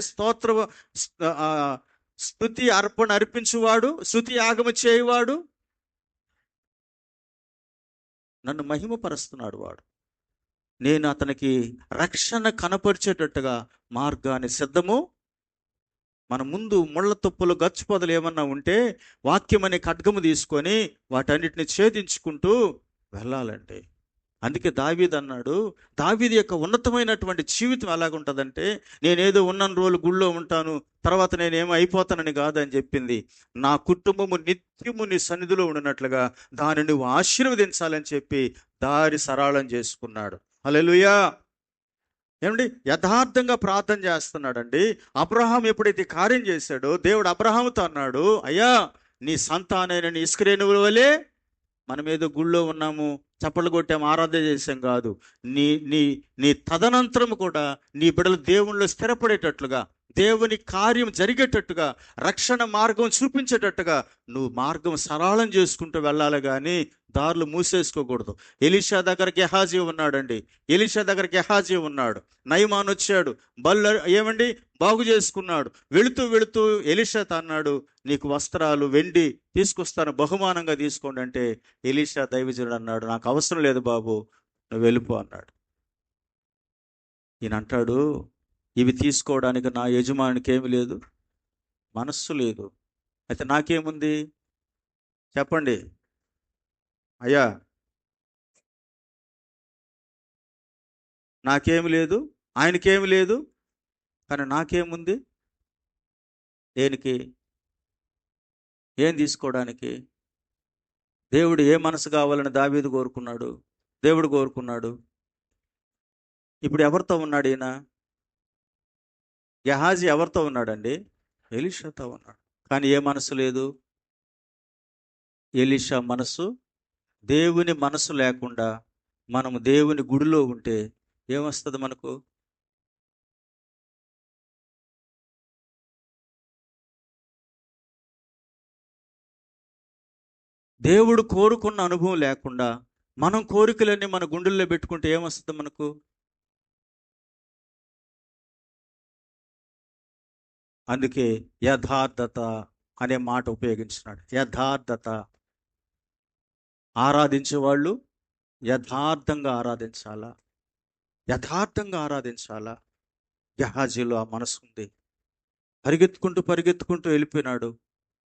స్తుతి అర్పణ అర్పించువాడు, స్తుతి యాగము చేయువాడు నన్ను మహిమపరుస్తున్నాడు. వాడు నేను అతనికి రక్షణ కనపరిచేటట్టుగా మార్గాన్ని సిద్ధము. మన ముందు ముళ్ళ తుప్పలు, గచ్చు పొదలు ఏమన్నా ఉంటే వాక్యం అనే ఖడ్గము తీసుకొని వాటన్నిటిని ఛేదించుకుంటూ వెళ్ళాలండి. అందుకే దావీదు అన్నాడు, దావీదు యొక్క ఉన్నతమైనటువంటి జీవితం ఎలాగుంటుందంటే, నేనేదో ఉన్న రోజులు గుళ్ళో ఉంటాను, తర్వాత నేనేమో అయిపోతానని కాదని చెప్పింది. నా కుటుంబము నిత్యము నీ సన్నిధిలో ఉండినట్లుగా దాన్ని నువ్వు ఆశీర్వదించాలని చెప్పి దారి సరళం చేసుకున్నాడు. హల్లెలూయా. ఏమండి, యథార్థంగా ప్రార్థన చేస్తున్నాడండి. అబ్రహాం ఎప్పుడైతే కార్యం చేశాడో, దేవుడు అబ్రహాముతో అన్నాడు, అయ్యా నీ సంతానైన ఇస్కరేణువుల వలె, మనం ఏదో గుళ్ళో ఉన్నాము, చప్పట్లు కొట్టాము, ఆరాధన చేసాం కాదు. నీ నీ నీ తదనంతరం కూడా నీ బిడ్డలు దేవుళ్ళు స్థిరపడేటట్లుగా, దేవుని కార్యం జరిగేటట్టుగా, రక్షణ మార్గం చూపించేటట్టుగా నువ్వు మార్గం సరళం చేసుకుంటూ వెళ్ళాలి, కానీ దారులు మూసేసుకోకూడదు. ఎలీషా దగ్గర గెహాజీ ఉన్నాడండి. ఎలీషా దగ్గర గెహాజీ ఉన్నాడు. నయమాన్ వచ్చాడు, ఏమండి బాగు చేసుకున్నాడు. వెళుతూ ఎలీషాతో అన్నాడు, నీకు వస్త్రాలు, వెండి తీసుకొస్తాను, బహుమానంగా తీసుకోండి అంటే ఎలీషా దైవజనుడు అన్నాడు, నాకు అవసరం లేదు బాబు, నువ్వు వెళ్ళిపో అన్నాడు. ఈయన అంటాడు, ఇవి తీసుకోవడానికి నా యజమానికి ఏమి లేదు, మనస్సు లేదు. అయితే నాకేముంది చెప్పండి అయ్యా, నాకేమి లేదు, ఆయనకేమి లేదు, కానీ నాకేముంది? దేనికి? ఏం తీసుకోవడానికి? దేవుడు ఏ మనసు కావాలని దావీదు కోరుకున్నాడు, దేవుడు కోరుకున్నాడు. ఇప్పుడు ఎవరితో ఉన్నాడు ఈయన? గెహాజీ ఎవరితో ఉన్నాడండి? ఎలీషాతో ఉన్నాడు. కానీ ఏ మనసు లేదు? ఎలీషా మనసు, దేవుని మనసు లేకుండా మనము దేవుని గుడిలో ఉంటే ఏమొస్తుంది మనకు? దేవుడు కోరుకున్న అనుభవం లేకుండా మనం కోరికలన్నీ మన గుండెల్లో పెట్టుకుంటే ఏమొస్తుంది మనకు? అందుకే యథార్థత అనే మాట ఉపయోగించినాడు. యథార్థత. ఆరాధించే వాళ్ళు యథార్థంగా ఆరాధించాలా, యథార్థంగా ఆరాధించాలా. గెహాజీలో ఆ మనసు ఉంది. పరిగెత్తుకుంటూ పరిగెత్తుకుంటూ వెళ్ళిపోయినాడు.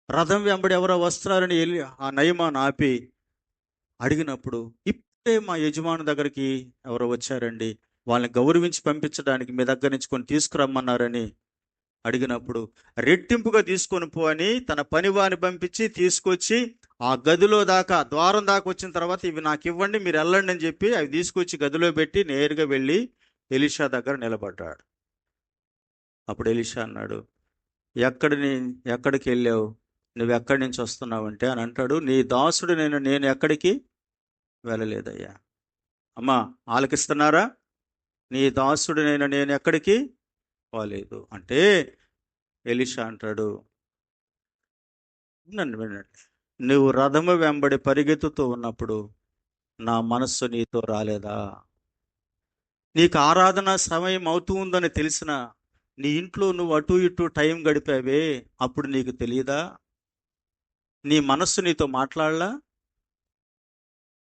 రథం వెంబడి ఎవరో వస్తున్నారని వెళ్ళి ఆ నయమాను ఆపి అడిగినప్పుడు, ఇప్పుడే మా యజమాని దగ్గరికి ఎవరో వచ్చారండి, వాళ్ళని గౌరవించి పంపించడానికి మీ దగ్గర నుంచి కొన్ని తీసుకురమ్మన్నారని అడిగినప్పుడు, రెట్టింపుగా తీసుకొని పో అని తన పనివాని పంపించి తీసుకొచ్చి ఆ గదిలో దాకా, ద్వారం దాకా వచ్చిన తర్వాత ఇవి నాకు ఇవ్వండి, మీరు వెళ్ళండి అని చెప్పి అవి తీసుకొచ్చి గదిలో పెట్టి నేరుగా వెళ్ళి ఎలీషా దగ్గర నిలబడ్డాడు. అప్పుడు ఎలీషా అన్నాడు, ఎక్కడికి వెళ్ళావు, నువ్వు ఎక్కడి నుంచి వస్తున్నావంటే అని అంటాడు, నీ దాసుడు నేను ఎక్కడికి వెళ్ళలేదయ్యా. అమ్మా ఆలకిస్తున్నారా? నీ దాసుడు నేను ఎక్కడికి పోలేదు అంటే ఎలీషా అంటాడు, నన్ను వినండి, నువ్వు రథము వెంబడి పరిగెత్తుతూ ఉన్నప్పుడు నా మనస్సు నీతో రాలేదా? నీకు ఆరాధన సమయం అవుతూ ఉందని తెలిసిన నీ ఇంట్లో నువ్వు అటు ఇటు టైం గడిపావే, అప్పుడు నీకు తెలియదా? నీ మనస్సు నీతో మాట్లాడలా?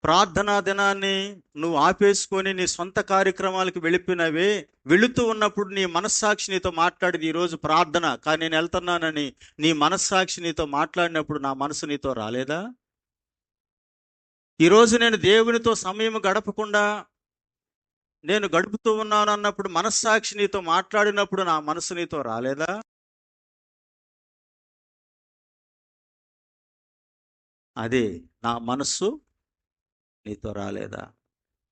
ప్రార్థనా దినాన్ని నువ్వు ఆపేసుకొని నీ సొంత కార్యక్రమాలకు వెళ్ళిపోయినవే, వెళుతూ ఉన్నప్పుడు నీ మనస్సాక్షి నీతో మాట్లాడేది, ఈరోజు ప్రార్థన కానీ నేను వెళ్తున్నానని నీ మనస్సాక్షి నీతో మాట్లాడినప్పుడు నా మనసు నీతో రాలేదా? ఈరోజు నేను దేవునితో సమయం గడపకుండా నేను గడుపుతూ ఉన్నాను అన్నప్పుడు మనస్సాక్షి నీతో మాట్లాడినప్పుడు నా మనసు నీతో రాలేదా? అదే, నా మనస్సు నీతో రాలేదా?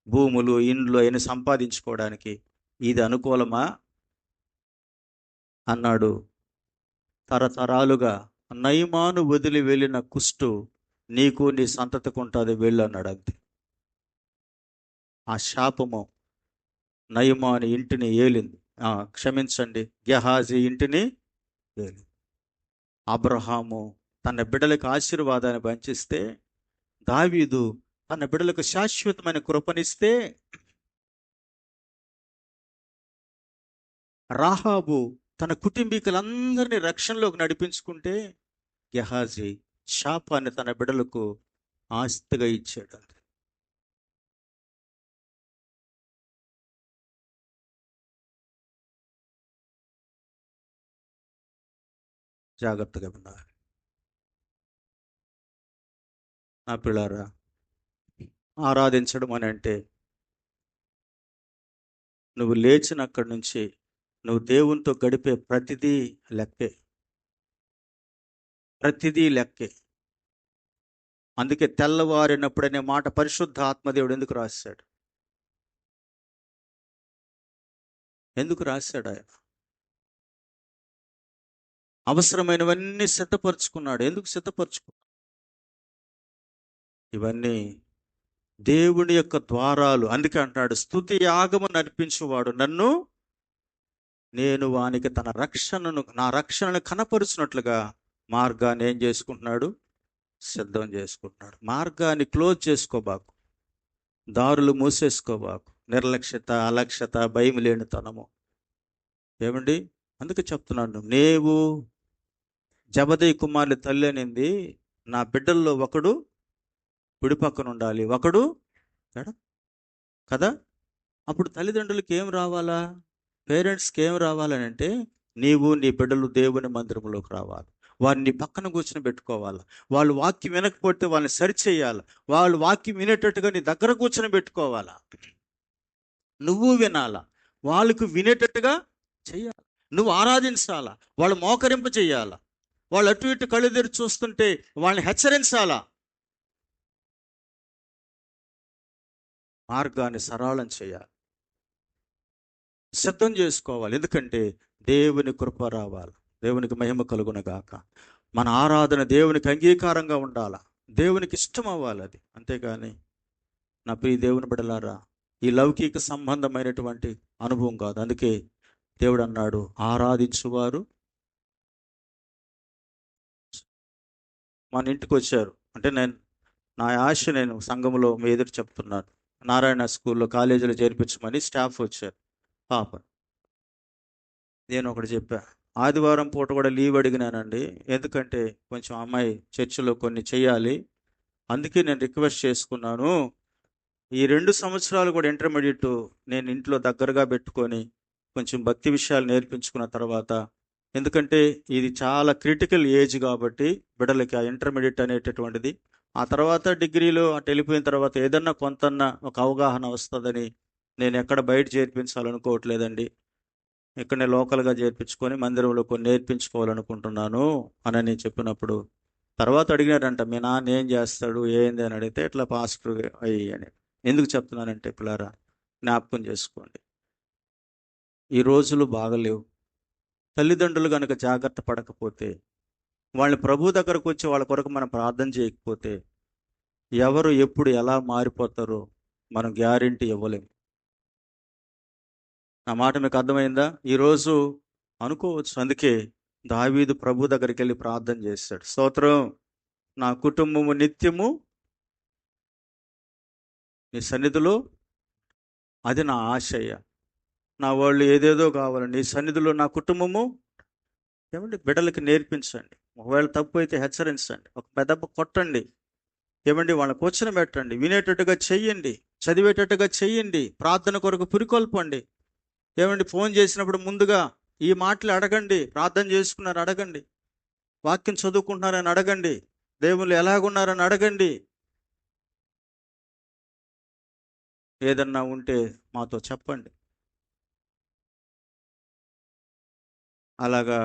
భూములు ఇండ్లు అయిన సంపాదించుకోవడానికి ఇది అనుకూలమా అన్నాడు. తరతరాలుగా నయమాను వదిలి వెళ్ళిన కుష్టు నీకు నీ సంతతికి ఉంటుంది, వెళ్ళు అన్నాడు. అంతే. ఆ శాపము నయమాను ఇంటిని ఏలింది. క్షమించండి, గెహాజీ ఇంటిని ఏలింది. అబ్రహాము తన బిడ్డలకు ఆశీర్వాదాన్ని పంచిస్తే, దావీదు తన బిడ్డలకు శాశ్వతమైన కృపనిస్తే, రాహాబు తన కుటుంబీకులందరినీ రక్షణలోకి నడిపించుకుంటే, గెహాజీ శాపాన్ని తన బిడ్డలకు ఆస్తిగా ఇచ్చాడు. జాగ్రత్తగా ఉన్నారు నా పిల్లారా. ఆరాధించడం అని అంటే నువ్వు లేచిన అక్కడి నుంచి నువ్వు దేవునితో గడిపే ప్రతిదీ లెక్కే, ప్రతిదీ లెక్కే. అందుకే తెల్లవారినప్పుడు అనే మాట పరిశుద్ధ ఆత్మదేవుడు ఎందుకు రాశాడు? ఎందుకు రాశాడు? ఆయన అవసరమైనవన్నీ సిద్ధపరచుకున్నాడు. ఎందుకు సిద్ధపరచుకున్నాడు? ఇవన్నీ దేవుని యొక్క ద్వారాలు. అందుకే అంటాడు, స్తుతి యాగము నడిపించువాడు నన్ను, నేను వానికి నా రక్షణను కనపరుచినట్లుగా మార్గాన్ని ఏం చేసుకుంటున్నాడు? సిద్ధం చేసుకుంటున్నాడు. మార్గాన్ని క్లోజ్ చేసుకోబాకు, దారులు మూసేసుకోబాకు. నిర్లక్ష్యత, అలక్ష్యత, భయం లేనితనము. ఏమండి? అందుకే చెప్తున్నాను, నీవు జబదయి కుమారుని తల్లి అనింది, నా బిడ్డల్లో ఒకడు కుడి పక్కన ఉండాలి, ఒకడు కదా. అప్పుడు తల్లిదండ్రులకి ఏం రావాలా? పేరెంట్స్కి ఏం రావాలని అంటే, నీవు నీ బిడ్డలు దేవుని మందిరంలోకి రావాలి, వారిని పక్కన కూర్చొని పెట్టుకోవాలి. వాళ్ళు వాక్యం వినకపోతే వాళ్ళని సరిచేయాలి, వాళ్ళు వాక్యం వినేటట్టుగా నీ దగ్గర కూర్చొని పెట్టుకోవాలా. నువ్వు వినాలా, వాళ్ళకు వినేటట్టుగా చెయ్యాలి. నువ్వు ఆరాధించాలా, వాళ్ళు మోకరింప చెయ్యాలా, వాళ్ళు అటు ఇటు కళ్ళు తెరిచి చూస్తుంటే వాళ్ళని హెచ్చరించాలా. మార్గాన్ని సరళం చేయాలి, సిద్ధం చేసుకోవాలి. ఎందుకంటే దేవుని కృప రావాలి, దేవునికి మహిమ కలుగునగాక. మన ఆరాధన దేవునికి అంగీకారంగా ఉండాలా, దేవునికి ఇష్టం అవ్వాలి అది. అంతేగాని నా ప్రియ దేవుని బిడ్డలారా, ఈ లౌకిక సంబంధమైనటువంటి అనుభవం కాదు. అందుకే దేవుడు అన్నాడు, ఆరాధించువారు. మన ఇంటికి వచ్చారు అంటే నా ఆశ నేను సంఘంలో మీ ఎదురు చెప్తున్నాను. నారాయణ స్కూల్లో కాలేజీలో చేర్పించమని స్టాఫ్ వచ్చారు. పాప, నేను ఒకటి చెప్పా, ఆదివారం పూట కూడా లీవ్ అడిగినానండి. ఎందుకంటే కొంచెం అమ్మాయి చర్చిలో కొన్ని చెయ్యాలి, అందుకే నేను రిక్వెస్ట్ చేసుకున్నాను. ఈ 2 సంవత్సరాలు కూడా ఇంటర్మీడియట్ నేను ఇంట్లో దగ్గరగా పెట్టుకొని కొంచెం భక్తి విషయాలు నేర్పించుకున్న తర్వాత, ఎందుకంటే ఇది చాలా క్రిటికల్ ఏజ్ కాబట్టి బిడ్డలకి ఆ ఇంటర్మీడియట్ అనేటటువంటిది, ఆ తర్వాత డిగ్రీలో అటు వెళ్ళిపోయిన తర్వాత ఏదన్నా కొంతన్నా ఒక అవగాహన వస్తుందని నేను ఎక్కడ బయట చేర్పించాలనుకోవట్లేదండి. ఇక్కడనే లోకల్గా చేర్పించుకొని మందిరంలో కొన్ని నేర్పించుకోవాలనుకుంటున్నాను అని చెప్పినప్పుడు, తర్వాత అడిగినారంట, మీ నాన్న ఏం చేస్తాడు ఏంది అని అడిగితే, ఇట్లా పాస్టర్ అయ్యి అని. ఎందుకు చెప్తున్నానంటే పిల్లారా, జ్ఞాపకం చేసుకోండి, ఈ రోజులు బాగలేవు. తల్లిదండ్రులు కనుక జాగ్రత్త పడకపోతే, వాళ్ళని ప్రభు దగ్గరకు వచ్చి వాళ్ళ కొరకు మనం ప్రార్థన చేయకపోతే, ఎవరు ఎప్పుడు ఎలా మారిపోతారో మనం గ్యారెంటీ ఇవ్వలేము. నా మాట మీకు అర్థమైందా? ఈరోజు అనుకోవచ్చు, అందుకే దావీదు ప్రభు దగ్గరికి వెళ్ళి ప్రార్థన చేశాడు. స్తోత్రం, నా కుటుంబము నిత్యము నీ సన్నిధిలో, అది నా ఆశయ. నా వాళ్ళు ఏదేదో కావాలి, నీ సన్నిధిలో నా కుటుంబము. ఏమండి, బిడ్డలకి నేర్పించండి. ఒకవేళ తప్పు అయితే హెచ్చరించండి, ఒక పెద్ద కొట్టండి. ఏమండి, వాళ్ళ కూర్చొని పెట్టండి, వినేటట్టుగా చెయ్యండి, చదివేటట్టుగా చెయ్యండి, ప్రార్థన కొరకు పురికొల్పండి. ఏమండి, ఫోన్ చేసినప్పుడు ముందుగా ఈ మాటలు అడగండి. ప్రార్థన చేసుకున్నారు అడగండి, వాక్యం చదువుకుంటున్నారని అడగండి, దేవుళ్ళు ఎలాగున్నారని అడగండి. ఏదన్నా ఉంటే మాతో చెప్పండి. అలాగా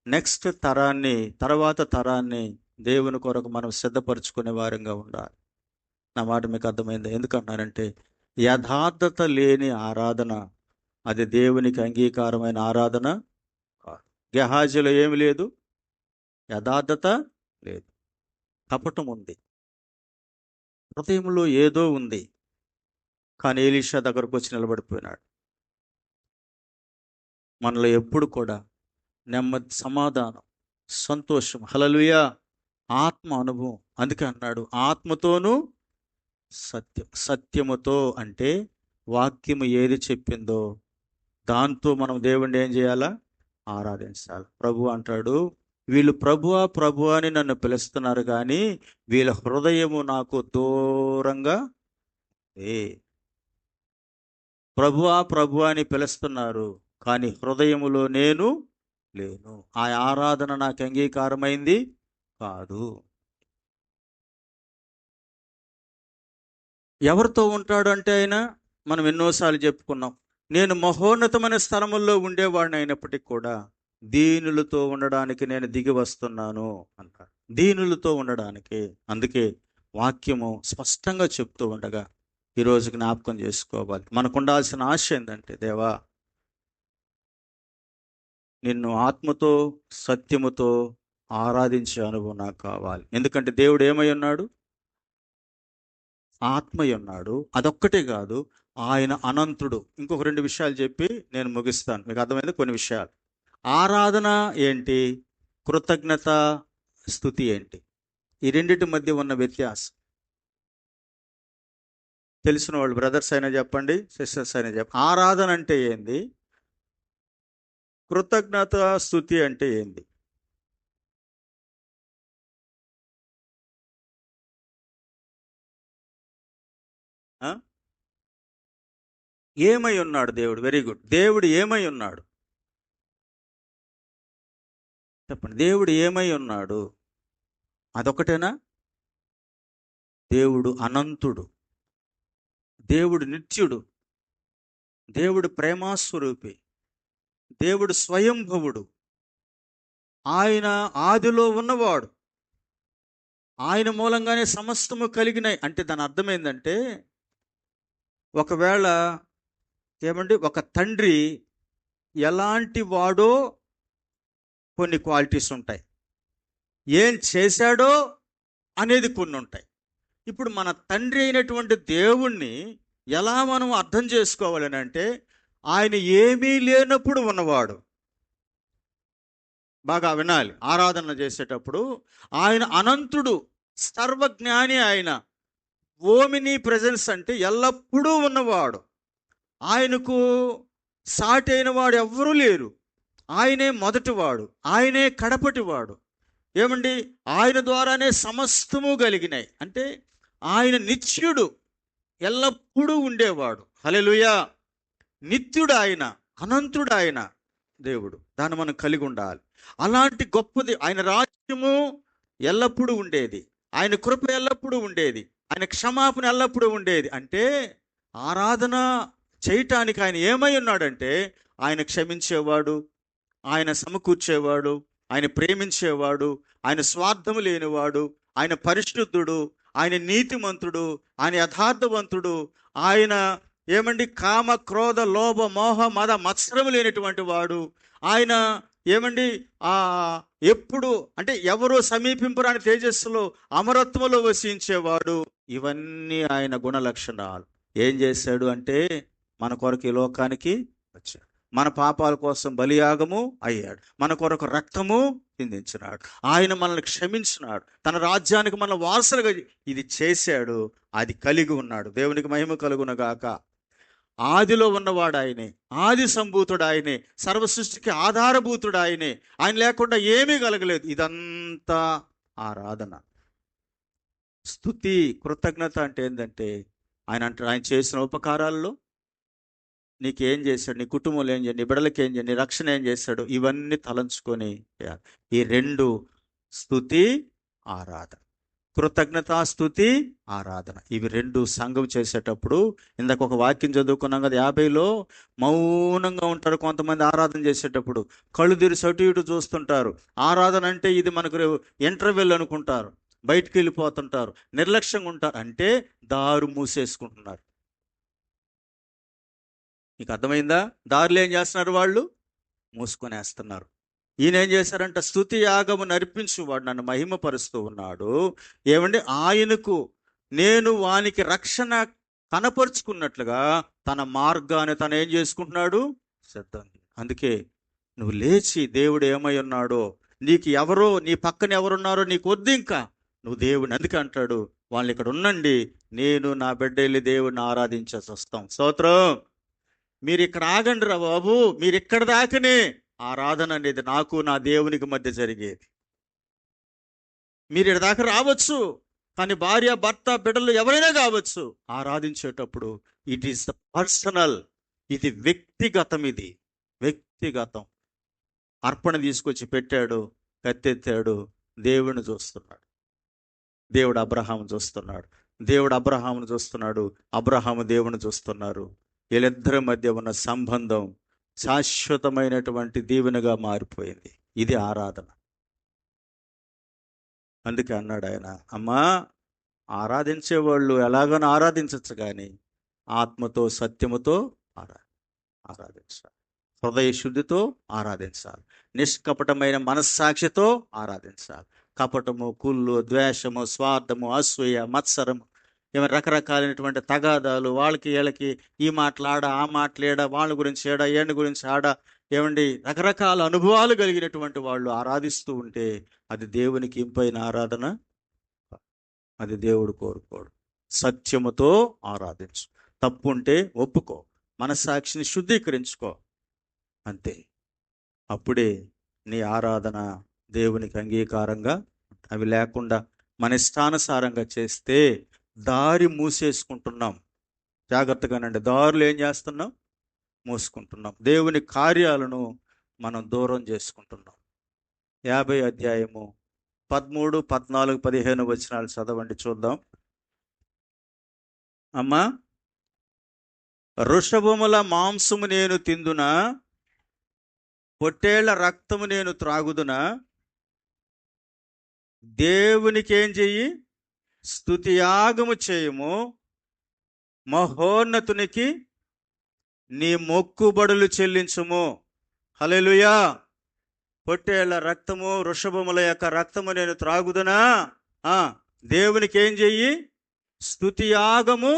నెక్స్ట్ తరాన్ని, తర్వాత తరాన్ని దేవుని కొరకు మనం సిద్ధపరచుకునే వారంగా ఉండాలి. నా మాట మీకు అర్థమైంది? ఎందుకంటున్నారంటే, యథార్థత లేని ఆరాధన అది దేవునికి అంగీకారమైన ఆరాధన కాదు. గెహాజీలో ఏమి లేదు, యథార్థత లేదు, కపటం ఉంది, హృదయంలో ఏదో ఉంది. కానీ ఎలీషా దగ్గరకు వచ్చి నిలబడిపోయినాడు. మనలో ఎప్పుడు కూడా నెమ్మది, సమాధానం, సంతోషం, హల్లెలూయా, ఆత్మ అనుభవం. అందుకే అన్నాడు, ఆత్మతోనూ సత్యముతో అంటే వాక్యము ఏది చెప్పిందో దాంతో మనం దేవుణ్ణి ఏం చేయాలా? ఆరాధించాలి. ప్రభు అంటాడు, వీళ్ళు ప్రభువా ప్రభువా అని నన్ను పిలుస్తున్నారు కానీ వీళ్ళ హృదయము నాకు దూరంగా ప్రభువా ప్రభువా అని పిలుస్తున్నారు కానీ హృదయములో నేను లేను. ఆ ఆరాధన నాకు అంగీకారమైంది కాదు. ఎవరితో ఉంటాడు అంటే ఆయన, మనం ఎన్నోసార్లు చెప్పుకున్నాం, నేను మహోన్నతమైన స్థలముల్లో ఉండేవాడిని అయినప్పటికీ కూడా దీనులతో ఉండడానికి నేను దిగి వస్తున్నాను అంటారు. దీనులతో ఉండడానికి. అందుకే వాక్యము స్పష్టంగా చెప్తూ ఉండగా ఈరోజు జ్ఞాపకం చేసుకోవాలి. మనకు ఉండాల్సిన ఆశ ఏంటంటే, దేవా నిన్ను ఆత్మతో సత్యముతో ఆరాధించే అనుభవం నాకు కావాలి. ఎందుకంటే దేవుడు ఏమై ఉన్నాడు? ఆత్మయ్య ఉన్నాడు. అదొక్కటే కాదు, ఆయన అనంతుడు. ఇంకొక 2 విషయాలు చెప్పి నేను ముగిస్తాను. మీకు అర్థమైంది? కొన్ని విషయాలు. ఆరాధన ఏంటి, కృతజ్ఞత స్తుతి ఏంటి, ఈ రెండింటి మధ్య ఉన్న వ్యత్యాసం తెలిసిన వాళ్ళు బ్రదర్స్ అయినా చెప్పండి, సిస్టర్స్ అయినా చెప్పండి. ఆరాధన అంటే ఏంది, కృతజ్ఞత స్తుతి అంటే ఏంది? ఏమై ఉన్నాడు దేవుడు? Very good. దేవుడు ఏమై ఉన్నాడు చెప్పండి. దేవుడు ఏమై ఉన్నాడు? అదొకటేనా? దేవుడు అనంతుడు, దేవుడు నిత్యుడు, దేవుడు ప్రేమాస్వరూపి, దేవుడు స్వయంభవుడు, ఆయన ఆదిలో ఉన్నవాడు, ఆయన మూలంగానే సమస్తము కలిగినాయి. అంటే దాని అర్థం ఏంటంటే, ఒకవేళ ఏమండి, ఒక తండ్రి ఎలాంటి వాడో కొన్ని క్వాలిటీస్ ఉంటాయి, ఏం చేశాడో అనేది కొన్ని ఉంటాయి. ఇప్పుడు మన తండ్రి అయినటువంటి దేవుణ్ణి ఎలా మనం అర్థం చేసుకోవాలని అంటే, ఆయన ఏమీ లేనప్పుడు ఉన్నవాడు. బాగా వినాలి. ఆరాధన చేసేటప్పుడు ఆయన అనంతుడు, సర్వజ్ఞాని ఆయన. ఓమిని ప్రెజెన్స్ అంటే ఎల్లప్పుడూ ఉన్నవాడు. ఆయనకు సాటి అయిన వాడు ఎవ్వరూ లేరు. ఆయనే మొదటివాడు, ఆయనే కడపటివాడు. ఏమండి, ఆయన ద్వారానే సమస్తము కలిగినాయి. అంటే ఆయన నిత్యుడు, ఎల్లప్పుడూ ఉండేవాడు. హల్లెలూయా. నిత్యుడు ఆయన, అనంతుడు ఆయన దేవుడు. దాన్ని మనం కలిగి ఉండాలి. అలాంటి గొప్పది ఆయన రాజ్యము ఎల్లప్పుడూ ఉండేది, ఆయన కృప ఎల్లప్పుడూ ఉండేది, ఆయన క్షమాపణ ఎల్లప్పుడూ ఉండేది. అంటే ఆరాధన చేయటానికి ఆయన ఏమై ఉన్నాడంటే ఆయన క్షమించేవాడు, ఆయన సమకూర్చేవాడు, ఆయన ప్రేమించేవాడు, ఆయన స్వార్థము లేనివాడు, ఆయన పరిశుద్ధుడు, ఆయన నీతిమంతుడు, ఆయన యథార్థవంతుడు, ఆయన ఏమండి కామ క్రోధ లోభ మోహ మద మత్సరము లేనటువంటి వాడు. ఆయన ఏమండి ఎప్పుడు అంటే ఎవరో సమీపింపరాని తేజస్సులో అమరత్వంలో వసించేవాడు. ఇవన్నీ ఆయన గుణ లక్షణాలు. ఏం చేశాడు అంటే మన కొరకు ఈ లోకానికి వచ్చాడు, మన పాపాల కోసం బలియాగము అయ్యాడు, మన కొరకు రక్తము చిందించినాడు, ఆయన మనల్ని క్షమించినాడు, తన రాజ్యానికి మన వారసులుగా ఇది చేశాడు. అది కలిగి ఉన్నాడు. దేవునికి మహిమ కలుగునగాక. ఆదిలో ఉన్నవాడు ఆయనే, ఆది సంభూతుడు ఆయనే, సర్వ సృష్టికి ఆధారభూతుడు ఆయనే. ఆయన లేకుండా ఏమీ కలగలేదు. ఇదంతా ఆరాధన, స్తుతి, కృతజ్ఞత. అంటే ఏంటంటే ఆయన అంటాడు, ఆయన చేసిన ఉపకారాల్లో నీకేం చేశాడు, నీ కుటుంబంలో ఏం చేయాలి, నీ బిడ్డలకి ఏం చేయాలి, నీ రక్షణ ఏం చేశాడు, ఇవన్నీ తలంచుకొని ఈ రెండు, స్తుతి ఆరాధన, కృతజ్ఞత స్తుతి ఆరాధన, ఇవి రెండు సంఘం చేసేటప్పుడు. ఇందాక ఒక వాక్యం చదువుకున్నాం కదా, 50లో మౌనంగా ఉంటారు కొంతమంది ఆరాధన చేసేటప్పుడు. కళ్ళు తెరిచి అటు ఇటు చూస్తుంటారు. ఆరాధన అంటే ఇది మనకు ఇంటర్వెల్ అనుకుంటారు, బయటికి వెళ్ళిపోతుంటారు, నిర్లక్ష్యంగా ఉంటారు. అంటే దారు మూసేసుకుంటున్నారు. మీకు అర్థమైందా? దారులు ఏం చేస్తున్నారు? వాళ్ళు మూసుకొనేస్తున్నారు. ఈయన ఏం చేశారంట, స్తుతి యాగము నర్పించువాడు నన్ను మహిమపరుస్తూ ఉన్నాడు. ఏమండి, ఆయనకు నేను వానికి రక్షణ కనపరుచుకున్నట్లుగా తన మార్గాన్ని తను ఏం చేసుకుంటున్నాడు, సిద్ధంగా. అందుకే నువ్వు లేచి దేవుడు ఏమై ఉన్నాడో, నీకు ఎవరో నీ పక్కన ఎవరున్నారో నీకు వద్దు, ఇంకా నువ్వు దేవుని. అందుకే అంటాడు, వాళ్ళు ఇక్కడ ఉండండి, నేను నా బిడ్డ వెళ్ళి దేవుడిని ఆరాధించేసి వస్తాం. స్తోత్రం. మీరు ఇక్కడ ఆగండి రా బాబు, మీరు ఇక్కడ దాకనే ఆరాధన అనేది నాకు నా దేవునికి మధ్య జరిగేది. మీరు ఇక్కడ దాకా రావచ్చు, కానీ భార్య భర్త బిడ్డలు ఎవరైనా కావచ్చు, ఆరాధించేటప్పుడు ఇట్ ఈస్ ద పర్సనల్, ఇది వ్యక్తిగతం. ఇది వ్యక్తిగతం. అర్పణ తీసుకొచ్చి పెట్టాడు, కత్తెత్తాడు, దేవుడిని చూస్తున్నాడు. దేవుడు అబ్రహాము చూస్తున్నాడు, దేవుడు అబ్రహామును చూస్తున్నాడు, అబ్రహాము దేవుని చూస్తున్నారు. వీళ్ళిద్దరి మధ్య ఉన్న సంబంధం శాశ్వతమైనటువంటి దీవెనగా మారిపోయింది. ఇది ఆరాధన. అందుకే అన్నాడు ఆయన, అమ్మా, ఆరాధించేవాళ్ళు ఎలాగనో ఆరాధించవచ్చు, కానీ ఆత్మతో సత్యముతో ఆరాధించాలి, హృదయ శుద్ధితో ఆరాధించాలి, నిష్కపటమైన మనస్సాక్షితో ఆరాధించాలి. కపటము, కుళ్ళు, ద్వేషము, స్వార్థము, అసూయ, మత్సరము, ఏమైనా రకరకాలైనటువంటి తగాదాలు, వాళ్ళకి వీళ్ళకి ఈ మాట్లాడ ఆ మాట్లాడ, వాళ్ళ గురించి ఏడా ఏళ్ళ గురించి ఆడ, ఏమండి రకరకాల అనుభవాలు కలిగినటువంటి వాళ్ళు ఆరాధిస్తూ ఉంటే అది దేవునికి ఇంపైన ఆరాధన, అది దేవుడు కోరుకోడు. సత్యముతో ఆరాధించు, తప్పు ఉంటే ఒప్పుకో, మనస్సాక్షిని శుద్ధీకరించుకో, అంతే. అప్పుడే నీ ఆరాధన దేవునికి అంగీకారంగా. అవి లేకుండా మన ఇష్టానుసారంగా చేస్తే దారి మూసేసుకుంటున్నాం. జాగ్రత్తగానండి, దారులు ఏం చేస్తున్నాం, మూసుకుంటున్నాం. దేవుని కార్యాలను మనం దూరం చేసుకుంటున్నాం. 50 అధ్యాయము 13, 14, 15 వచనాలు చదవండి, చూద్దాం. అమ్మా, వృషభముల మాంసము నేను తిందునా, పొట్టేళ్ల రక్తము నేను త్రాగుదునా? దేవునికి ఏం చెయ్యి, స్తుతియాగము చేయము, మహోన్నతునికి నీ మొక్కుబడులు చెల్లించుము. హల్లెలూయా. పొట్టేళ్ల రక్తము, వృషభముల యొక్క రక్తము నేను త్రాగుదునా? దేవునికి ఏం చెయ్యి, స్తుతియాగము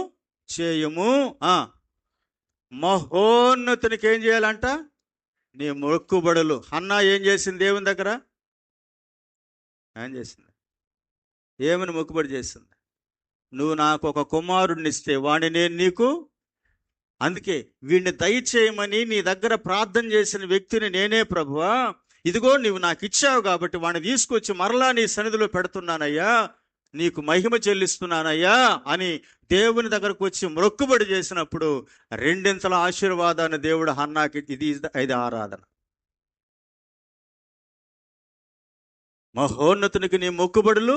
చేయము. మహోన్నతునికి ఏం చేయాలంట, నీ మొక్కుబడులు. హన్నా ఏం చేసింది దేవుని దగ్గర? ఏం చేసింది? ఏమని మొక్కుబడి చేసింది? నువ్వు నాకు ఒక కుమారుడిని ఇస్తే వాడిని నేను నీకు, అందుకే వీడిని దయచేయమని నీ దగ్గర ప్రార్థన చేసిన వ్యక్తిని నేనే ప్రభువా, ఇదిగో నువ్వు నాకు ఇచ్చావు కాబట్టి వాడిని తీసుకొచ్చి మరలా నీ సన్నిధిలో పెడుతున్నానయ్యా, నీకు మహిమ చెల్లిస్తున్నానయ్యా అని దేవుని దగ్గరకు వచ్చి మొక్కుబడి చేసినప్పుడు రెండింతల ఆశీర్వాదాన్ని దేవుడు హన్నాకి, ఇది ఆరాధన. మహోన్నతునికి నీ మొక్కుబడులు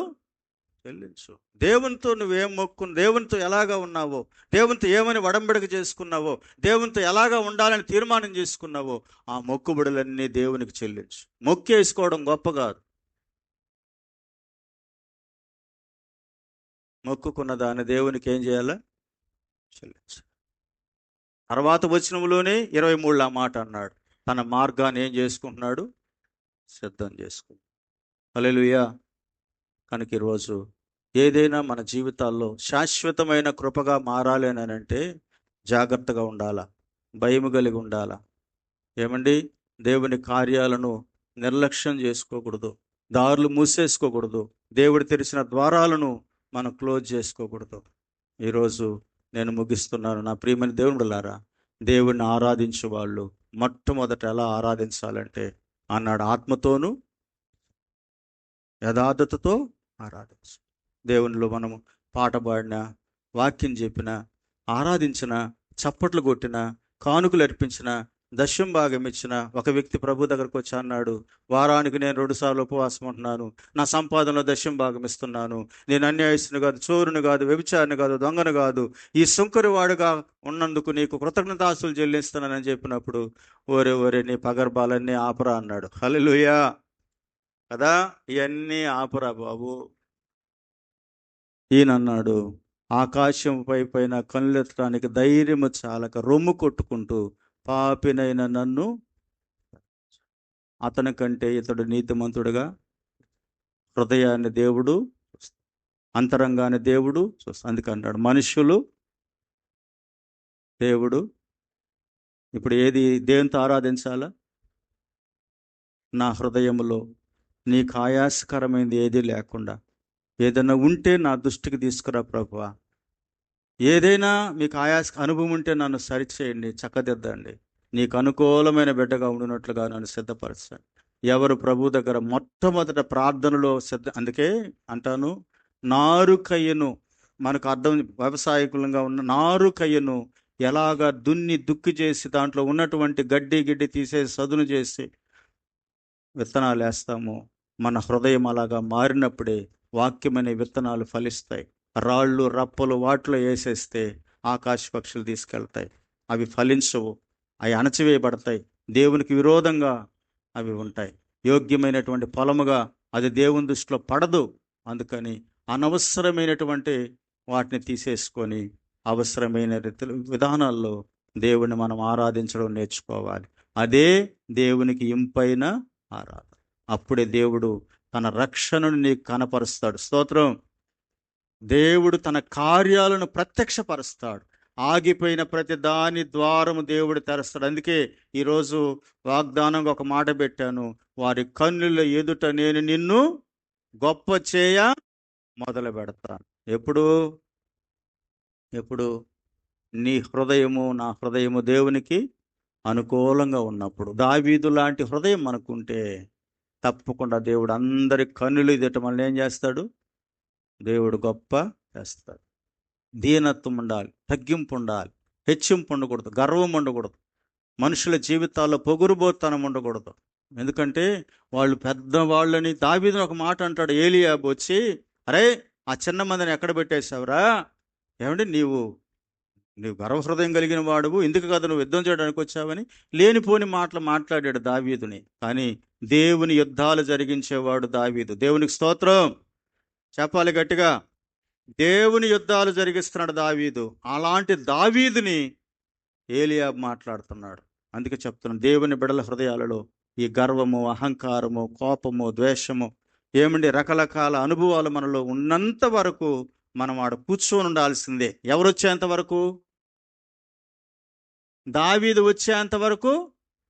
చెల్లించు. దేవునితో నువ్వేం దేవునితో ఎలాగా ఉన్నావో, దేవునితో ఏమని వడంబడిక చేసుకున్నావో, దేవునితో ఎలాగా ఉండాలని తీర్మానం చేసుకున్నావో ఆ మొక్కుబడులన్నీ దేవునికి చెల్లించు. మొక్కేసుకోవడం గొప్ప కాదు, మొక్కుకున్న దాన్ని దేవునికి ఏం చేయాలా? చెల్లించు. తర్వాత వచనంలోనే 23 మాట అన్నాడు, తన మార్గాన్ని ఏం చేసుకుంటున్నాడు? సిద్ధం చేసుకుంటున్నాడు. హల్లెలూయా. కనుక ఈరోజు ఏదైనా మన జీవితాల్లో శాశ్వతమైన కృపగా మారాలి అని అంటే జాగ్రత్తగా ఉండాలా, భయం కలిగి ఉండాలా. ఏమండి, దేవుని కార్యాలను నిర్లక్ష్యం చేసుకోకూడదు, దారులు మూసేసుకోకూడదు, దేవుడు తెరిచిన ద్వారాలను మనం క్లోజ్ చేసుకోకూడదు. ఈరోజు నేను ముగిస్తున్నాను. నా ప్రియమైన దేవుడులారా, దేవుణ్ణి ఆరాధించే వాళ్ళు మొట్టమొదట ఎలా ఆరాధించాలంటే అన్నాడు, ఆత్మతోనూ యథార్థతతో ఆరాధించు. దేవునిలో మనము పాట పాడిన, వాక్యం చెప్పిన, ఆరాధించిన, చప్పట్లు కొట్టిన, కానుకలు అర్పించిన, దశం భాగం ఇచ్చిన ఒక వ్యక్తి ప్రభు దగ్గరకు వచ్చి అన్నాడు, వారానికి నేను 2 సార్లు ఉపవాసం ఉంటున్నాను, నా సంపాదనలో దశం భాగం ఇస్తున్నాను, నేను అన్యాయస్తుని కాదు, చోరుని కాదు, వ్యభిచారిని కాదు, దొంగను కాదు, ఈ సుంకరివాడుగా ఉన్నందుకు నీకు కృతజ్ఞతాస్తులు చెల్లిస్తున్నానని చెప్పినప్పుడు, ఓరే నీ పగర్భాలన్నీ ఆపరా అన్నాడు. హల్లెలూయా కదా. ఇవన్నీ ఆపరా బాబు. ఈయనన్నాడు, ఆకాశంపై పైన కళ్ళెత్తడానికి ధైర్యము చాలక రొమ్ము కొట్టుకుంటూ పాపినైన నన్ను, అతని కంటే ఇతడు నీతిమంతుడుగా, హృదయాన్ని దేవుడు అంతరంగాన్ని దేవుడు చూస్తాడు. అందుకన్నాడు మనుష్యులు దేవుడు. ఇప్పుడు ఏది దేవునితో ఆరాధించాలా? నా హృదయంలో నీకు ఆయాసకరమైనది ఏది లేకుండా ఏదైనా ఉంటే నా దృష్టికి తీసుకురా ప్రభువా. ఏదైనా మీకు అనుభవం ఉంటే నన్ను సరిచేయండి, చక్కదిద్దండి, నీకు అనుకూలమైన బిడ్డగా ఉండినట్లుగా నన్ను సిద్ధపరచండి. ఎవరు ప్రభు దగ్గర మొట్టమొదట ప్రార్థనలో అందుకే అంటాను, నారుకయ్యను, మనకు అర్థం వ్యవసాయకులంగా ఉన్న నారుకయ్యను ఎలాగా దుక్కి చేసి దాంట్లో ఉన్నటువంటి గడ్డి తీసేసి సదును చేసి విత్తనాలు వేస్తామో, మన హృదయం అలాగా మారినప్పుడే వాక్యమనే విత్తనాలు ఫలిస్తాయి. రాళ్ళు రప్పలు వాటిలో వేసేస్తే ఆకాశ పక్షులు తీసుకెళ్తాయి, అవి ఫలించవు, అవి అణచివేయబడతాయి, దేవునికి విరోధంగా అవి ఉంటాయి. యోగ్యమైనటువంటి పొలముగా అది దేవుని దృష్టిలో పడదు. అందుకని అనవసరమైనటువంటి వాటిని తీసేసుకొని అవసరమైన విధానాల్లో దేవుని మనం ఆరాధించడం నేర్చుకోవాలి. అదే దేవునికి ఇంపైన ఆరాధన. అప్పుడే దేవుడు తన రక్షణను నీకు కనపరుస్తాడు. స్తోత్రం. దేవుడు తన కార్యాలను ప్రత్యక్షపరుస్తాడు. ఆగిపోయిన ప్రతి దాని ద్వారము దేవుడు తెరుస్తాడు. అందుకే ఈరోజు వాగ్దానంగా ఒక మాట పెట్టాను, వారి కన్నుల ఎదుట నేను నిన్ను గొప్ప చేయ మొదలు పెడతాను. ఎప్పుడు నీ హృదయము నా హృదయము దేవునికి అనుకూలంగా ఉన్నప్పుడు. దావీదు లాంటి హృదయం మనకుంటే తప్పకుండా దేవుడు అందరి కన్నులు ఎదుట మనల్ని ఏం చేస్తాడు? దేవుడు గొప్ప చేస్తాడు. దీనత్వం ఉండాలి, తగ్గింపు ఉండాలి, హెచ్చింపు ఉండకూడదు, గర్వం ఉండకూడదు, మనుషుల జీవితాల్లో పొగురుబోతనం ఉండకూడదు. ఎందుకంటే వాళ్ళు పెద్దవాళ్ళని. దావీదుని ఒక మాట అంటాడు, ఏలీయాబు వచ్చి, అరే ఆ చిన్న మందిని ఎక్కడ పెట్టేశావురా, ఏమంటే నీవు గర్వహృదయం కలిగిన వాడువు, ఎందుకు కదా నువ్వు యుద్ధం చేయడానికి వచ్చావని లేనిపోని మాటలు మాట్లాడాడు దావీదుని. కానీ దేవుని యుద్ధాలు జరిగించేవాడు దావీదు. దేవునికి స్తోత్రం చెప్పాలి గట్టిగా. దేవుని యుద్ధాలు జరిగిస్తున్నాడు దావీదు. అలాంటి దావీదుని ఏలీయాబు మాట్లాడుతున్నాడు. అందుకే చెప్తున్నాను, దేవుని బిడల హృదయాలలో ఈ గర్వము, అహంకారము, కోపము, ద్వేషము, ఏమండి రకరకాల అనుభవాలు మనలో ఉన్నంత వరకు మనం ఆడ కూర్చొని ఉండాల్సిందే. ఎవరు వచ్చేంత వరకు? దావీదు వచ్చేంత వరకు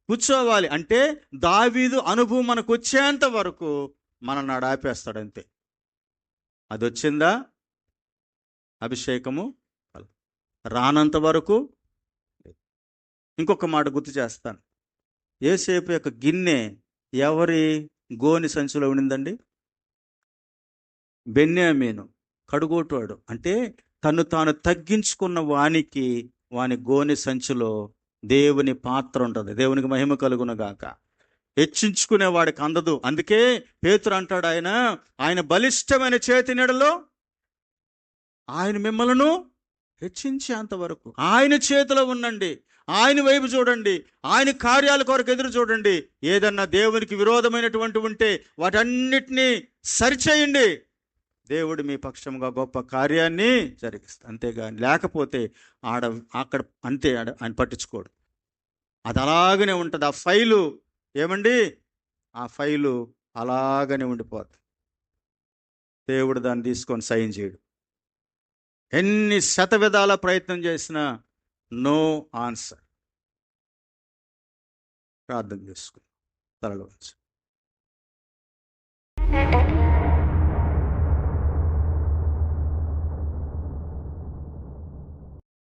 కూర్చోవాలి. అంటే దావీదు అనుభవం మనకు వచ్చేంత వరకు మనల్ని ఆడ ఆపేస్తాడు అంతే. అది వచ్చిందా? అభిషేకము రానంత వరకు. ఇంకొక మాట గుర్తు చేస్తాను. యోసేపు యొక్క గిన్నె ఎవరి గోని సంచిలో ఉండిందండి? బెన్యామీను, కడుగోటువాడు. అంటే తను తాను తగ్గించుకున్న వాని గోని సంచిలో దేవుని పాత్ర ఉంటుంది. దేవునికి మహిమ కలుగును గాక. హెచ్చించుకునే వాడికి అందదు. అందుకే పేతురు అంటాడు, ఆయన బలిష్టమైన చేతి నీడలో ఆయన మిమ్మలను హెచ్చించేంతవరకు ఆయన చేతిలో ఉండండి, ఆయన వైపు చూడండి, ఆయన కార్యాల కొరకు ఎదురు చూడండి. ఏదన్నా దేవునికి విరోధమైనటువంటి ఉంటే వాటన్నిటినీ సరిచేయండి. దేవుడు మీ పక్షంగా గొప్ప కార్యాన్ని జరిగిస్తాడు. అంతేగాని లేకపోతే అక్కడ అంతే, ఆయన పట్టించుకోడు. అది అలాగనే ఉంటుంది. ఆ ఫైలు ఏమండి, ఆ ఫైలు అలాగనే ఉండిపోతుంది. దేవుడు దాన్ని తీసుకొని సైన్ చేయడు. ఎన్ని శతవిధాల ప్రయత్నం చేసినా నో ఆన్సర్. ప్రార్థన చేసుకుని తలలో ఉంచు.